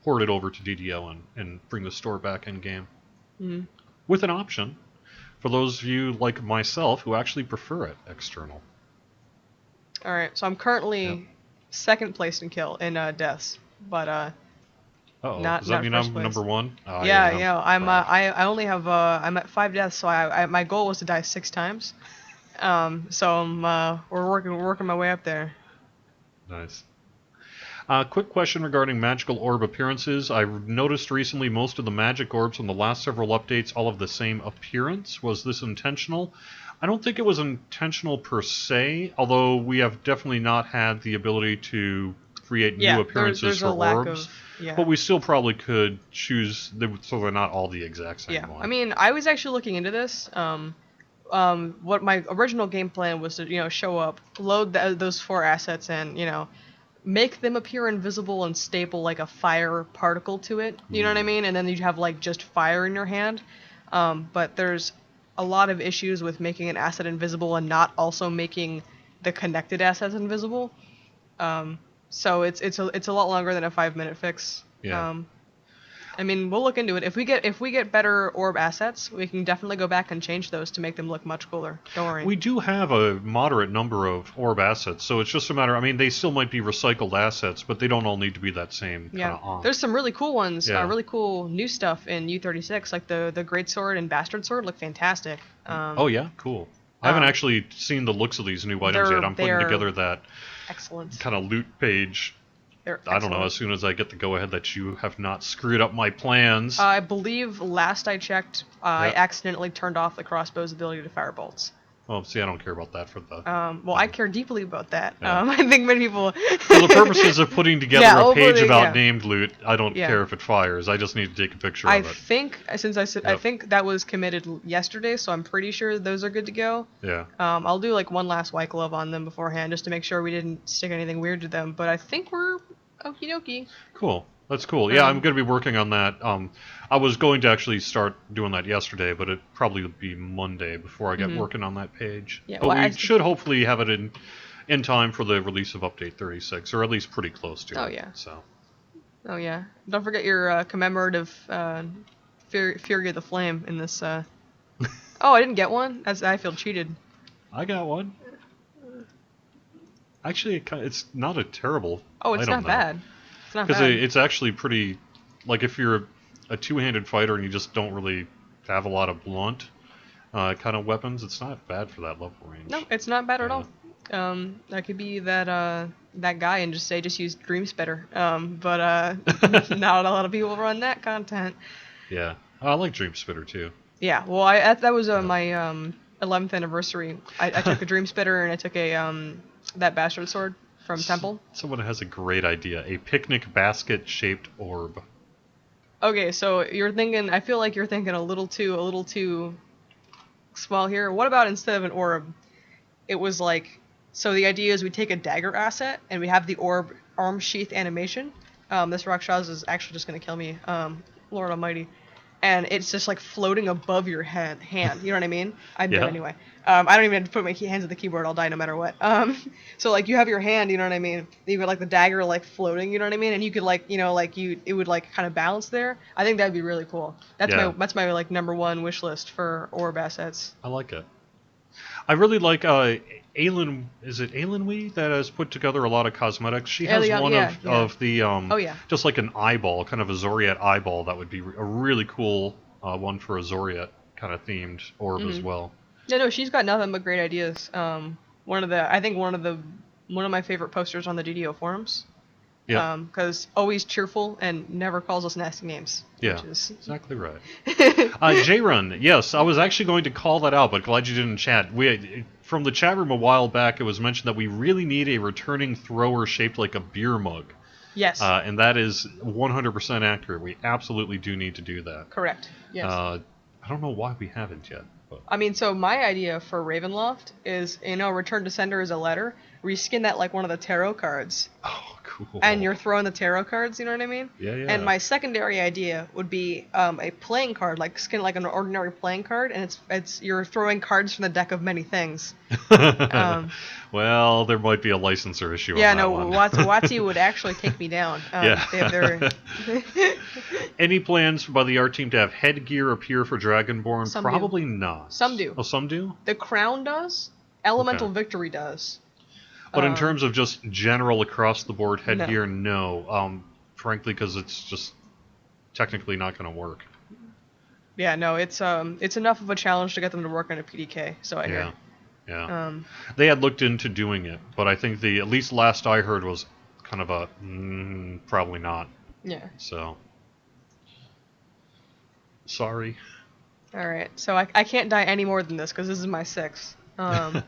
port it over to DDO and bring the store back in game. Mm-hmm. With an option for those of you like myself who actually prefer it external. All right, so I'm currently second place in kill in deaths, but does that mean I'm number one? Oh, I only have I'm at 5 deaths, so my goal was to die 6 times. So we're working my way up there. Nice. Quick question regarding magical orb appearances. I've noticed recently most of the magic orbs on the last several updates all have the same appearance. Was this intentional? I don't think it was intentional per se, although we have definitely not had the ability to create new appearances for orbs. But we still probably could choose so they're not all the exact same one. I mean, I was actually looking into this. What my original game plan was to show up, load those 4 assets, and make them appear invisible and staple like a fire particle to it. You know what I mean? And then you'd have like just fire in your hand. But there's a lot of issues with making an asset invisible and not also making the connected assets invisible. So it's a lot longer than a 5-minute fix. Yeah. I mean, we'll look into it. If we get better orb assets, we can definitely go back and change those to make them look much cooler. Don't worry. We do have a moderate number of orb assets, so it's just a matter. I mean, they still might be recycled assets, but they don't all need to be that same kind of. There's some really cool ones, really cool new stuff in U36, like the Greatsword and Bastard Sword look fantastic. Oh yeah, cool. I haven't actually seen the looks of these new items yet. I'm putting together that kind of loot page. I don't know, as soon as I get the go-ahead that you have not screwed up my plans. I believe last I checked, I accidentally turned off the crossbow's ability to fire bolts. Well, see, I don't care about that for the... I care deeply about that. I think many people... For the purposes of putting together a page about named loot, I don't care if it fires. I just need to take a picture of it. I think that was committed yesterday, so I'm pretty sure those are good to go. Yeah. I'll do like one last white glove on them beforehand, just to make sure we didn't stick anything weird to them, but I think we're okie dokie. Cool. That's cool. Yeah, I'm going to be working on that. I was going to actually start doing that yesterday, but it'd probably be Monday before I get working on that page. Yeah, But well, we should hopefully have it in time for the release of Update 36, or at least pretty close to it. Oh, yeah. So. Oh, yeah. Don't forget your commemorative Fury of the Flame in this. Oh, I didn't get one? I feel cheated. I got one. Actually, it's not a terrible it's item, not bad. It's not bad. Because it's actually pretty... Like, if you're a two-handed fighter and you just don't really have a lot of blunt kind of weapons, it's not bad for that level range. No, it's not bad at all. I could be that guy and just use Dream Spitter. But not a lot of people run that content. Yeah. I like Dream Spitter, too. Yeah, well, that was my 11th anniversary. I took a Dream Spitter and I took a that Bastard Sword from Temple. Someone has a great idea. A picnic basket-shaped orb. Okay, so you're thinking... I feel like you're thinking a little too small here. What about instead of an orb, it was like... So the idea is we take a dagger asset and we have the orb arm sheath animation. This Rakshas is actually just going to kill me. Lord Almighty. And it's just like floating above your hand. You know what I mean? I'm dead anyway. I don't even have to put my hands on the keyboard. I'll die no matter what. So like you have your hand, you know what I mean? You got like the dagger like floating, you know what I mean? And you could like, it would like kind of balance there. I think that'd be really cool. That's my like number one wish list for orb assets. I like it. I really like Aylin. Is it Aylin Wee that has put together a lot of cosmetics? She has one of the just like an eyeball, kind of a Zoriat eyeball. That would be a really cool one for a Zoriat kind of themed orb as well. Yeah, no, she's got nothing but great ideas. One of my favorite posters on the DDO forums. Yeah. Because always cheerful and never calls us nasty names. Yeah, exactly right. J-Run, yes, I was actually going to call that out, but glad you didn't chat. From the chat room a while back, it was mentioned that we really need a returning thrower shaped like a beer mug. Yes. And that is 100% accurate. We absolutely do need to do that. Correct. Yes. I don't know why we haven't yet. But. I mean, so my idea for Ravenloft is, Return to Sender is a letter. Reskin that like one of the tarot cards. Oh, cool. And you're throwing the tarot cards, you know what I mean? Yeah, yeah. And my secondary idea would be a playing card, like skin like an ordinary playing card, and it's you're throwing cards from the deck of many things. Well, there might be a licensor issue. Yeah, on that one. Watsy would actually take me down. Yeah. Any plans by the art team to have headgear appear for Dragonborn? Some Probably do. not. Some do. Oh, some do? The Crown does. Elemental Victory does. But in terms of just general across-the-board headgear, no. Frankly, because it's just technically not going to work. Yeah, no, it's enough of a challenge to get them to work on a PDK, so I hear. Yeah. They had looked into doing it, but I think at least last I heard was kind of a, probably not. Yeah. So, sorry. Alright, so I can't die any more than this, because this is my 6th. I'm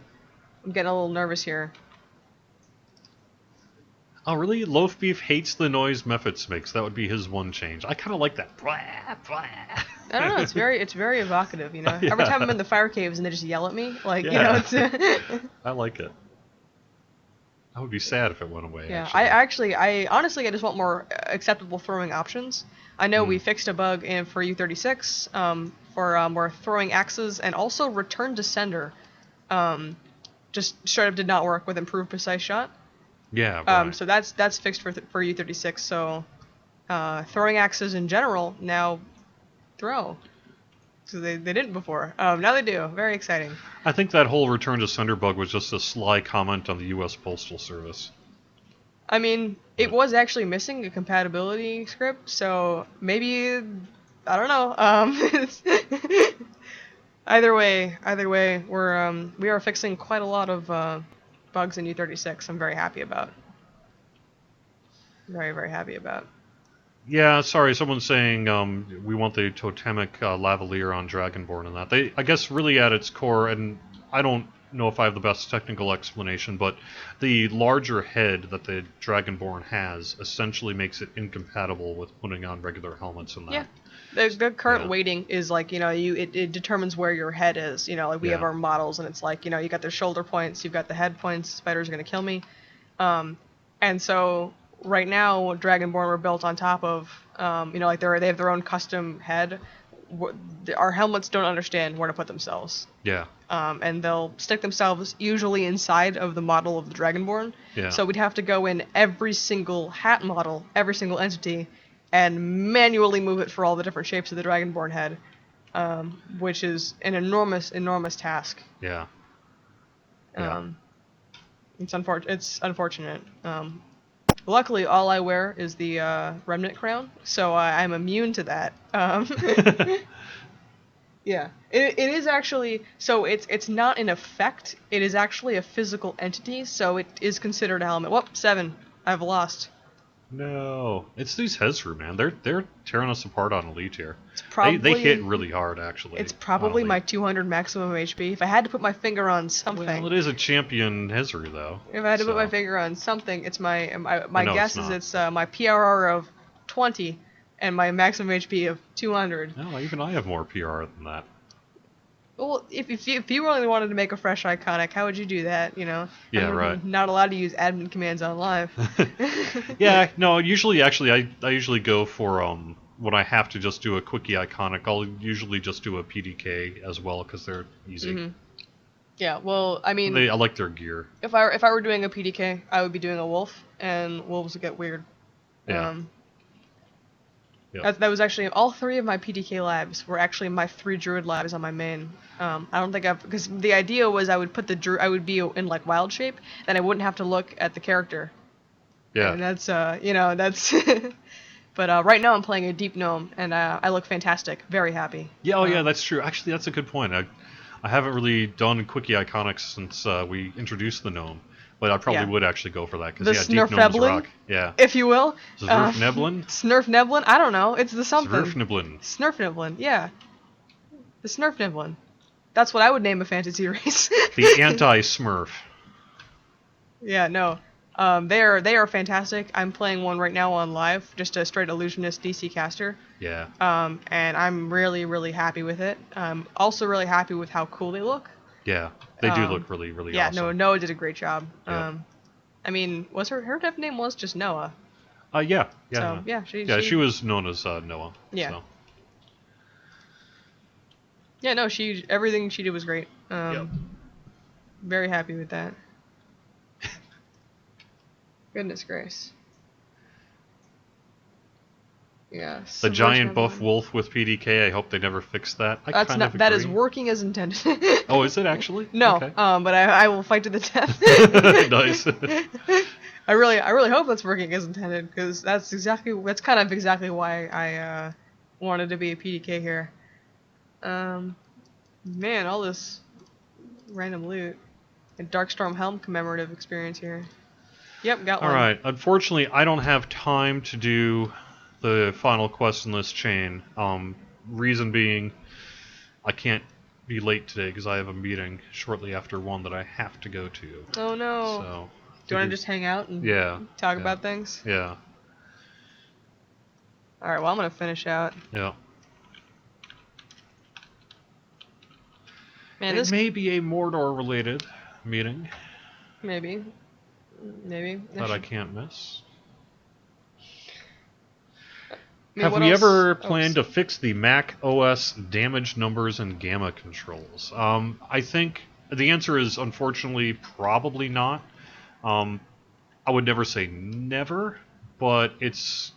getting a little nervous here. Oh, really? Loaf Beef hates the noise Mephits makes. That would be his one change. I kind of like that. Blah, blah. I don't know. It's very evocative, Yeah. Every time I'm in the fire caves and they just yell at me, like, it's... I like it. I would be sad if it went away. Yeah, actually. I honestly just want more acceptable throwing options. I know we fixed a bug for U36 for more throwing axes, and also Return to Sender just straight up did not work with improved precise shot. Yeah. Right. So that's fixed for U36. So throwing axes in general now throw. So they didn't before. Now they do. Very exciting. I think that whole Return to Sender bug was just a sly comment on the U.S. Postal Service. I mean, it was actually missing a compatibility script, so maybe, I don't know. Either way, we are fixing quite a lot of bugs in U36. I'm very happy about. Very happy about. Yeah, sorry, someone's saying we want the totemic lavalier on Dragonborn and that. I guess really at its core, and I don't know if I have the best technical explanation, but the larger head that the Dragonborn has essentially makes it incompatible with putting on regular helmets and that. Yeah. The current weighting is like, it determines where your head is. Like we have our models, and it's like, you got the shoulder points, you've got the head points, spiders are going to kill me. And so right now, Dragonborn were built on top of, like they have their own custom head. Our helmets don't understand where to put themselves. Yeah. And they'll stick themselves usually inside of the model of the Dragonborn. Yeah. So we'd have to go in every single hat model, every single entity, and manually move it for all the different shapes of the Dragonborn head, which is an enormous, enormous task. Yeah. It's unfortunate. Luckily, all I wear is the remnant crown, so I'm immune to that. Yeah, it is actually, so it's not an effect. It is actually a physical entity, so it is considered a helmet. Whoop, 7. I've lost. No, it's these Hezru, man. They're tearing us apart on Elite here. It's probably They hit really hard, actually. It's probably my 200 maximum HP. If I had to put my finger on something. Well, it is a champion Hezru, though. If I had to put my finger on something, it's my No, guess is it's my PRR of 20 and my maximum HP of 200. No, even I have more PR than that. Well, if you really wanted to make a fresh iconic, how would you do that? Yeah, I'm right. Not allowed to use admin commands on live. Yeah, no. Usually, actually, I usually go for when I have to just do a quickie iconic. I'll usually just do a PDK as well because they're easy. Mm-hmm. Yeah, well, I mean, I like their gear. If I were doing a PDK, I would be doing a wolf, and wolves would get weird. Yeah. That was actually all 3 of my PDK labs were actually my 3 druid labs on my main. I don't think because the idea was I would put I would be in like wild shape, then I wouldn't have to look at the character. Yeah. And that's that's. But right now I'm playing a deep gnome, and I look fantastic. Very happy. Yeah. Oh yeah, that's true. Actually, that's a good point. I haven't really done quickie iconics since we introduced the gnome. But I probably would actually go for that because deep gnomes rock. Yeah. If you will. Snurfneblin? Snurfneblin? I don't know. It's the something. Snurfneblin. Snurfneblin, yeah. The Snurfneblin. That's what I would name a fantasy race. The anti-Smurf. Yeah, no. They are fantastic. I'm playing one right now on live, just a straight illusionist DC caster. Yeah. And I'm really, really happy with it. I'm also really happy with how cool they look. Yeah, they do look really, really awesome. Yeah, Noah did a great job. Yep. I mean, was her dev name was just Noah. Yeah. So, yeah, she was known as Noah. Yeah. So. Yeah, no, everything she did was great. Yep. Very happy with that. Goodness grace. Yeah. The giant buff wolf with PDK. I hope they never fix that. That is working as intended. Oh, is it actually? No. Okay. But I will fight to the death. Nice. I really hope that's working as intended, because that's kind of exactly why I wanted to be a PDK here. Man, all this random loot. A Darkstorm Helm commemorative experience here. Yep, got one. Alright, unfortunately I don't have time to do the final quest in this chain. Reason being, I can't be late today because I have a meeting shortly after one that I have to go to. Oh no. So, do you want to just hang out and talk about things? Yeah. Alright, well I'm going to finish out. Yeah. Man, it may be a Mordor-related meeting. Maybe. That I can't miss. Have we ever planned to fix the Mac OS damage numbers and gamma controls? I think the answer is unfortunately probably not. I would never say never, but it's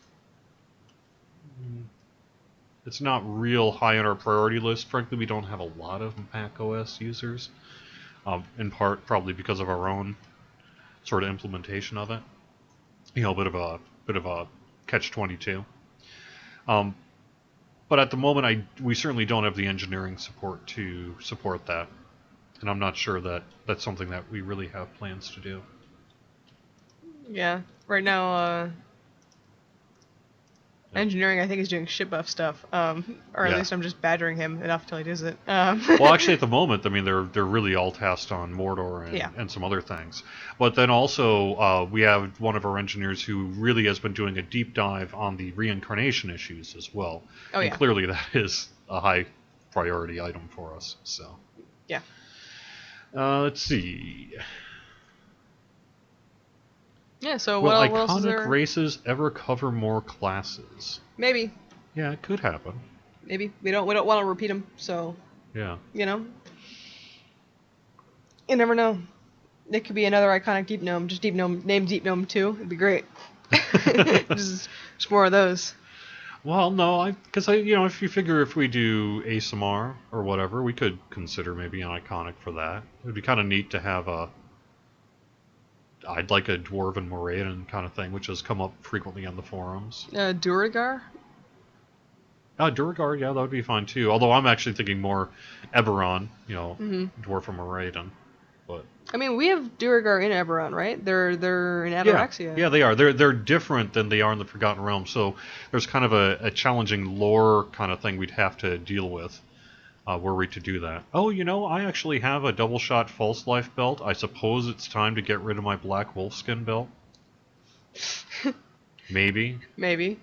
not real high on our priority list. Frankly, we don't have a lot of Mac OS users, in part probably because of our own sort of implementation of it. A bit of a catch-22. But at the moment, we certainly don't have the engineering support to support that, and I'm not sure that that's something that we really have plans to do. Yeah, right now, engineering I think is doing shit buff stuff, or at least I'm just badgering him enough until he does it. Well, actually, at the moment, I mean, they're really all tasked on Mordor and some other things. But then also, we have one of our engineers who really has been doing a deep dive on the reincarnation issues as well. Oh, and clearly that is a high priority item for us. So. Yeah. Let's see. Yeah. So Will what else is iconic there? races ever cover more classes? Maybe. Yeah, it could happen. Maybe we don't want to repeat them. So Yeah. you know, you never know. It could be another iconic Deep Gnome, just Deep Gnome, named Deep Gnome 2. It'd be great. just more of those. Well, no, because if you figure if we do ASMR or whatever, we could consider maybe an iconic for that. It would be kind of neat to have I'd like a Dwarven Moraine kind of thing, which has come up frequently on the forums. Durigar? Durgar, yeah, that would be fine too. Although I'm actually thinking more Eberron, Dwarven Moraine. But I mean, we have Durigar in Eberron, right? They're in yeah, Ataraxia. yeah, they are. They're different than they are in the Forgotten Realms. So there's kind of a challenging lore kind of thing we'd have to deal with. Were we to do that. Oh, I actually have a double shot false life belt. I suppose it's time to get rid of my black wolfskin belt. Maybe. Maybe.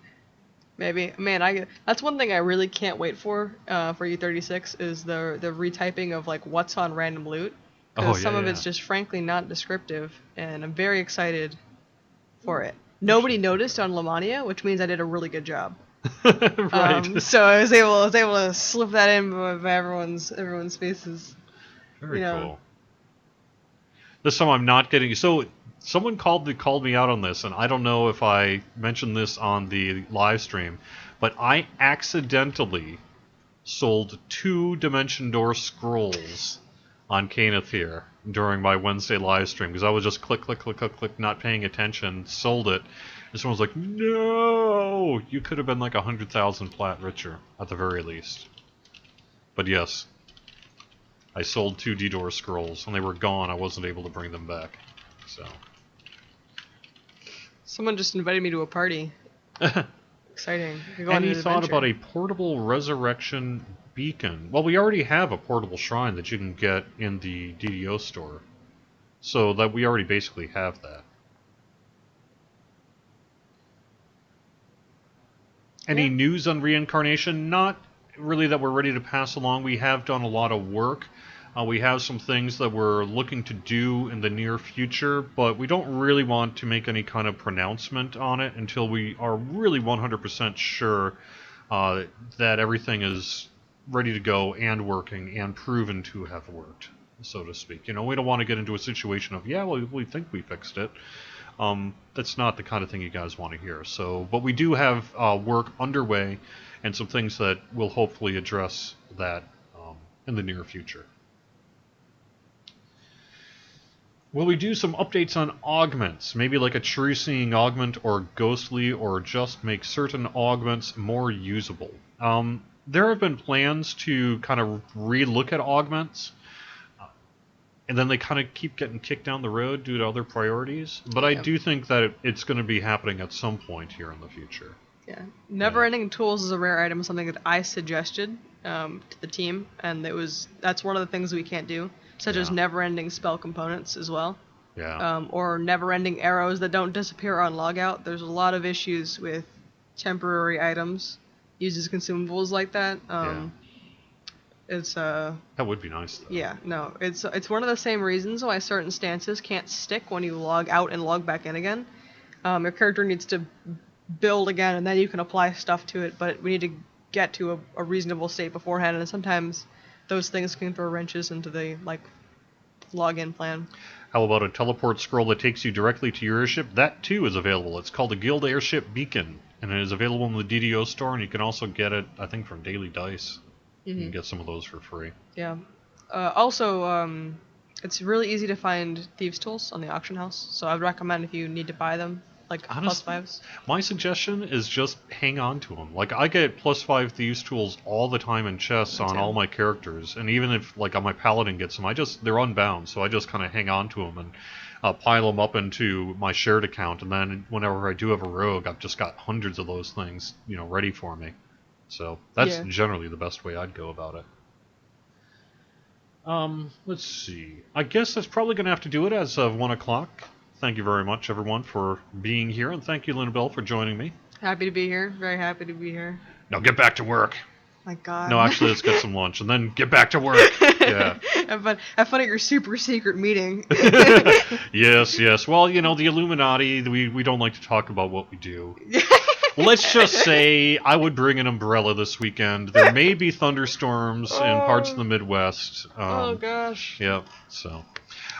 Man, that's one thing I really can't wait for E36 is the retyping of like what's on random loot, Oh because yeah, some of yeah. it's just frankly not descriptive, and I'm very excited for it. Nobody noticed on Lamania, which means I did a really good job. Right. So I was able to slip that in by everyone's faces. Very cool. This time I'm not getting. So someone called me out on this, and I don't know if I mentioned this on the live stream, but I accidentally sold 2 Dimension Door scrolls on Caneth here during my Wednesday live stream because I was just click, not paying attention, sold it. And someone was like, "No, you could have been like 100,000 plat richer at the very least." But yes, I sold 2 D-Door scrolls, and they were gone. I wasn't able to bring them back. So. Someone just invited me to a party. Exciting. Any thought about a portable resurrection beacon? Well, we already have a portable shrine that you can get in the DDO store. So that we already basically have that. Any news on reincarnation? Not really that we're ready to pass along. We have done a lot of work. We have some things that we're looking to do in the near future, but we don't really want to make any kind of pronouncement on it until we are really 100% sure that everything is ready to go and working and proven to have worked, so to speak. We don't want to get into a situation of, yeah, well, we think we fixed it. That's not the kind of thing you guys want to hear. So, but we do have work underway and some things that will hopefully address that in the near future. Will we do some updates on augments? Maybe like a true seeing augment or ghostly, or just make certain augments more usable. There have been plans to kind of re-look at augments, and then they kind of keep getting kicked down the road due to other priorities. But I do think that it's going to be happening at some point here in the future. Yeah, never-ending tools is a rare item, something that I suggested to the team, and that's one of the things we can't do, such as never-ending spell components as well. Yeah. Or never-ending arrows that don't disappear on logout. There's a lot of issues with temporary items used as consumables like that. It's that would be nice though. Yeah, no, it's one of the same reasons why certain stances can't stick when you log out and log back in again. Your character needs to build again, and then you can apply stuff to it, but we need to get to a reasonable state beforehand, and sometimes those things can throw wrenches into the login plan. How about a teleport scroll that takes you directly to your airship? That too is available. It's called the Guild Airship Beacon, and it is available in the DDO store, and you can also get it, I think, from Daily Dice. You can get some of those for free. Yeah. Also, it's really easy to find thieves' tools on the auction house, so I would recommend if you need to buy them, Honestly, +5s. My suggestion is just hang on to them. I get +5 thieves' tools all the time in chests on all my characters, and even if on my paladin gets them, they're unbound, so I just kind of hang on to them and pile them up into my shared account, and then whenever I do have a rogue, I've just got hundreds of those things, ready for me. So that's generally the best way I'd go about it. Let's see. I guess that's probably going to have to do it as of 1 o'clock. Thank you very much, everyone, for being here, and thank you, Linabelle, for joining me. Happy to be here. Very happy to be here. Now get back to work. My God. No, actually, let's get some lunch and then get back to work. Yeah. Have fun at your super secret meeting. Yes. Well, the Illuminati, we don't like to talk about what we do. Let's just say I would bring an umbrella this weekend. There may be thunderstorms in parts of the Midwest. Oh, gosh. Yep, so.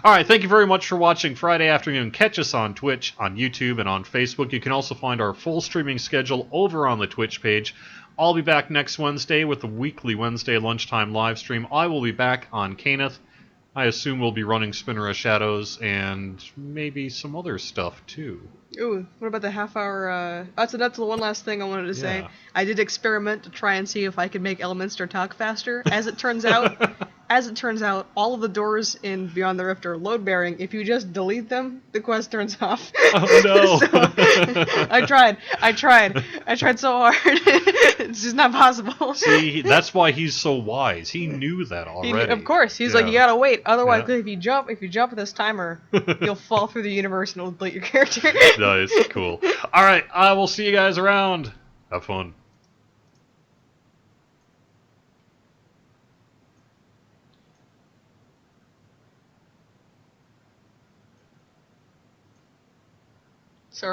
All right, thank you very much for watching Friday Afternoon. Catch us on Twitch, on YouTube, and on Facebook. You can also find our full streaming schedule over on the Twitch page. I'll be back next Wednesday with the weekly Wednesday lunchtime live stream. I will be back on Caneth. I assume we'll be running Spinner of Shadows and maybe some other stuff, too. Ooh, what about the half-hour, that's the one last thing I wanted to say. Yeah. I did experiment to try and see if I could make Elminster talk faster. As it turns out, all of the doors in Beyond the Rift are load-bearing. If you just delete them, the quest turns off. Oh, no. So, I tried so hard. It's just not possible. See, that's why he's so wise. He knew that already. Of course, he's like, you gotta wait. Otherwise, if you jump at this timer, you'll fall through the universe and it'll delete your character. Nice, cool. All right, I will see you guys around. Have fun.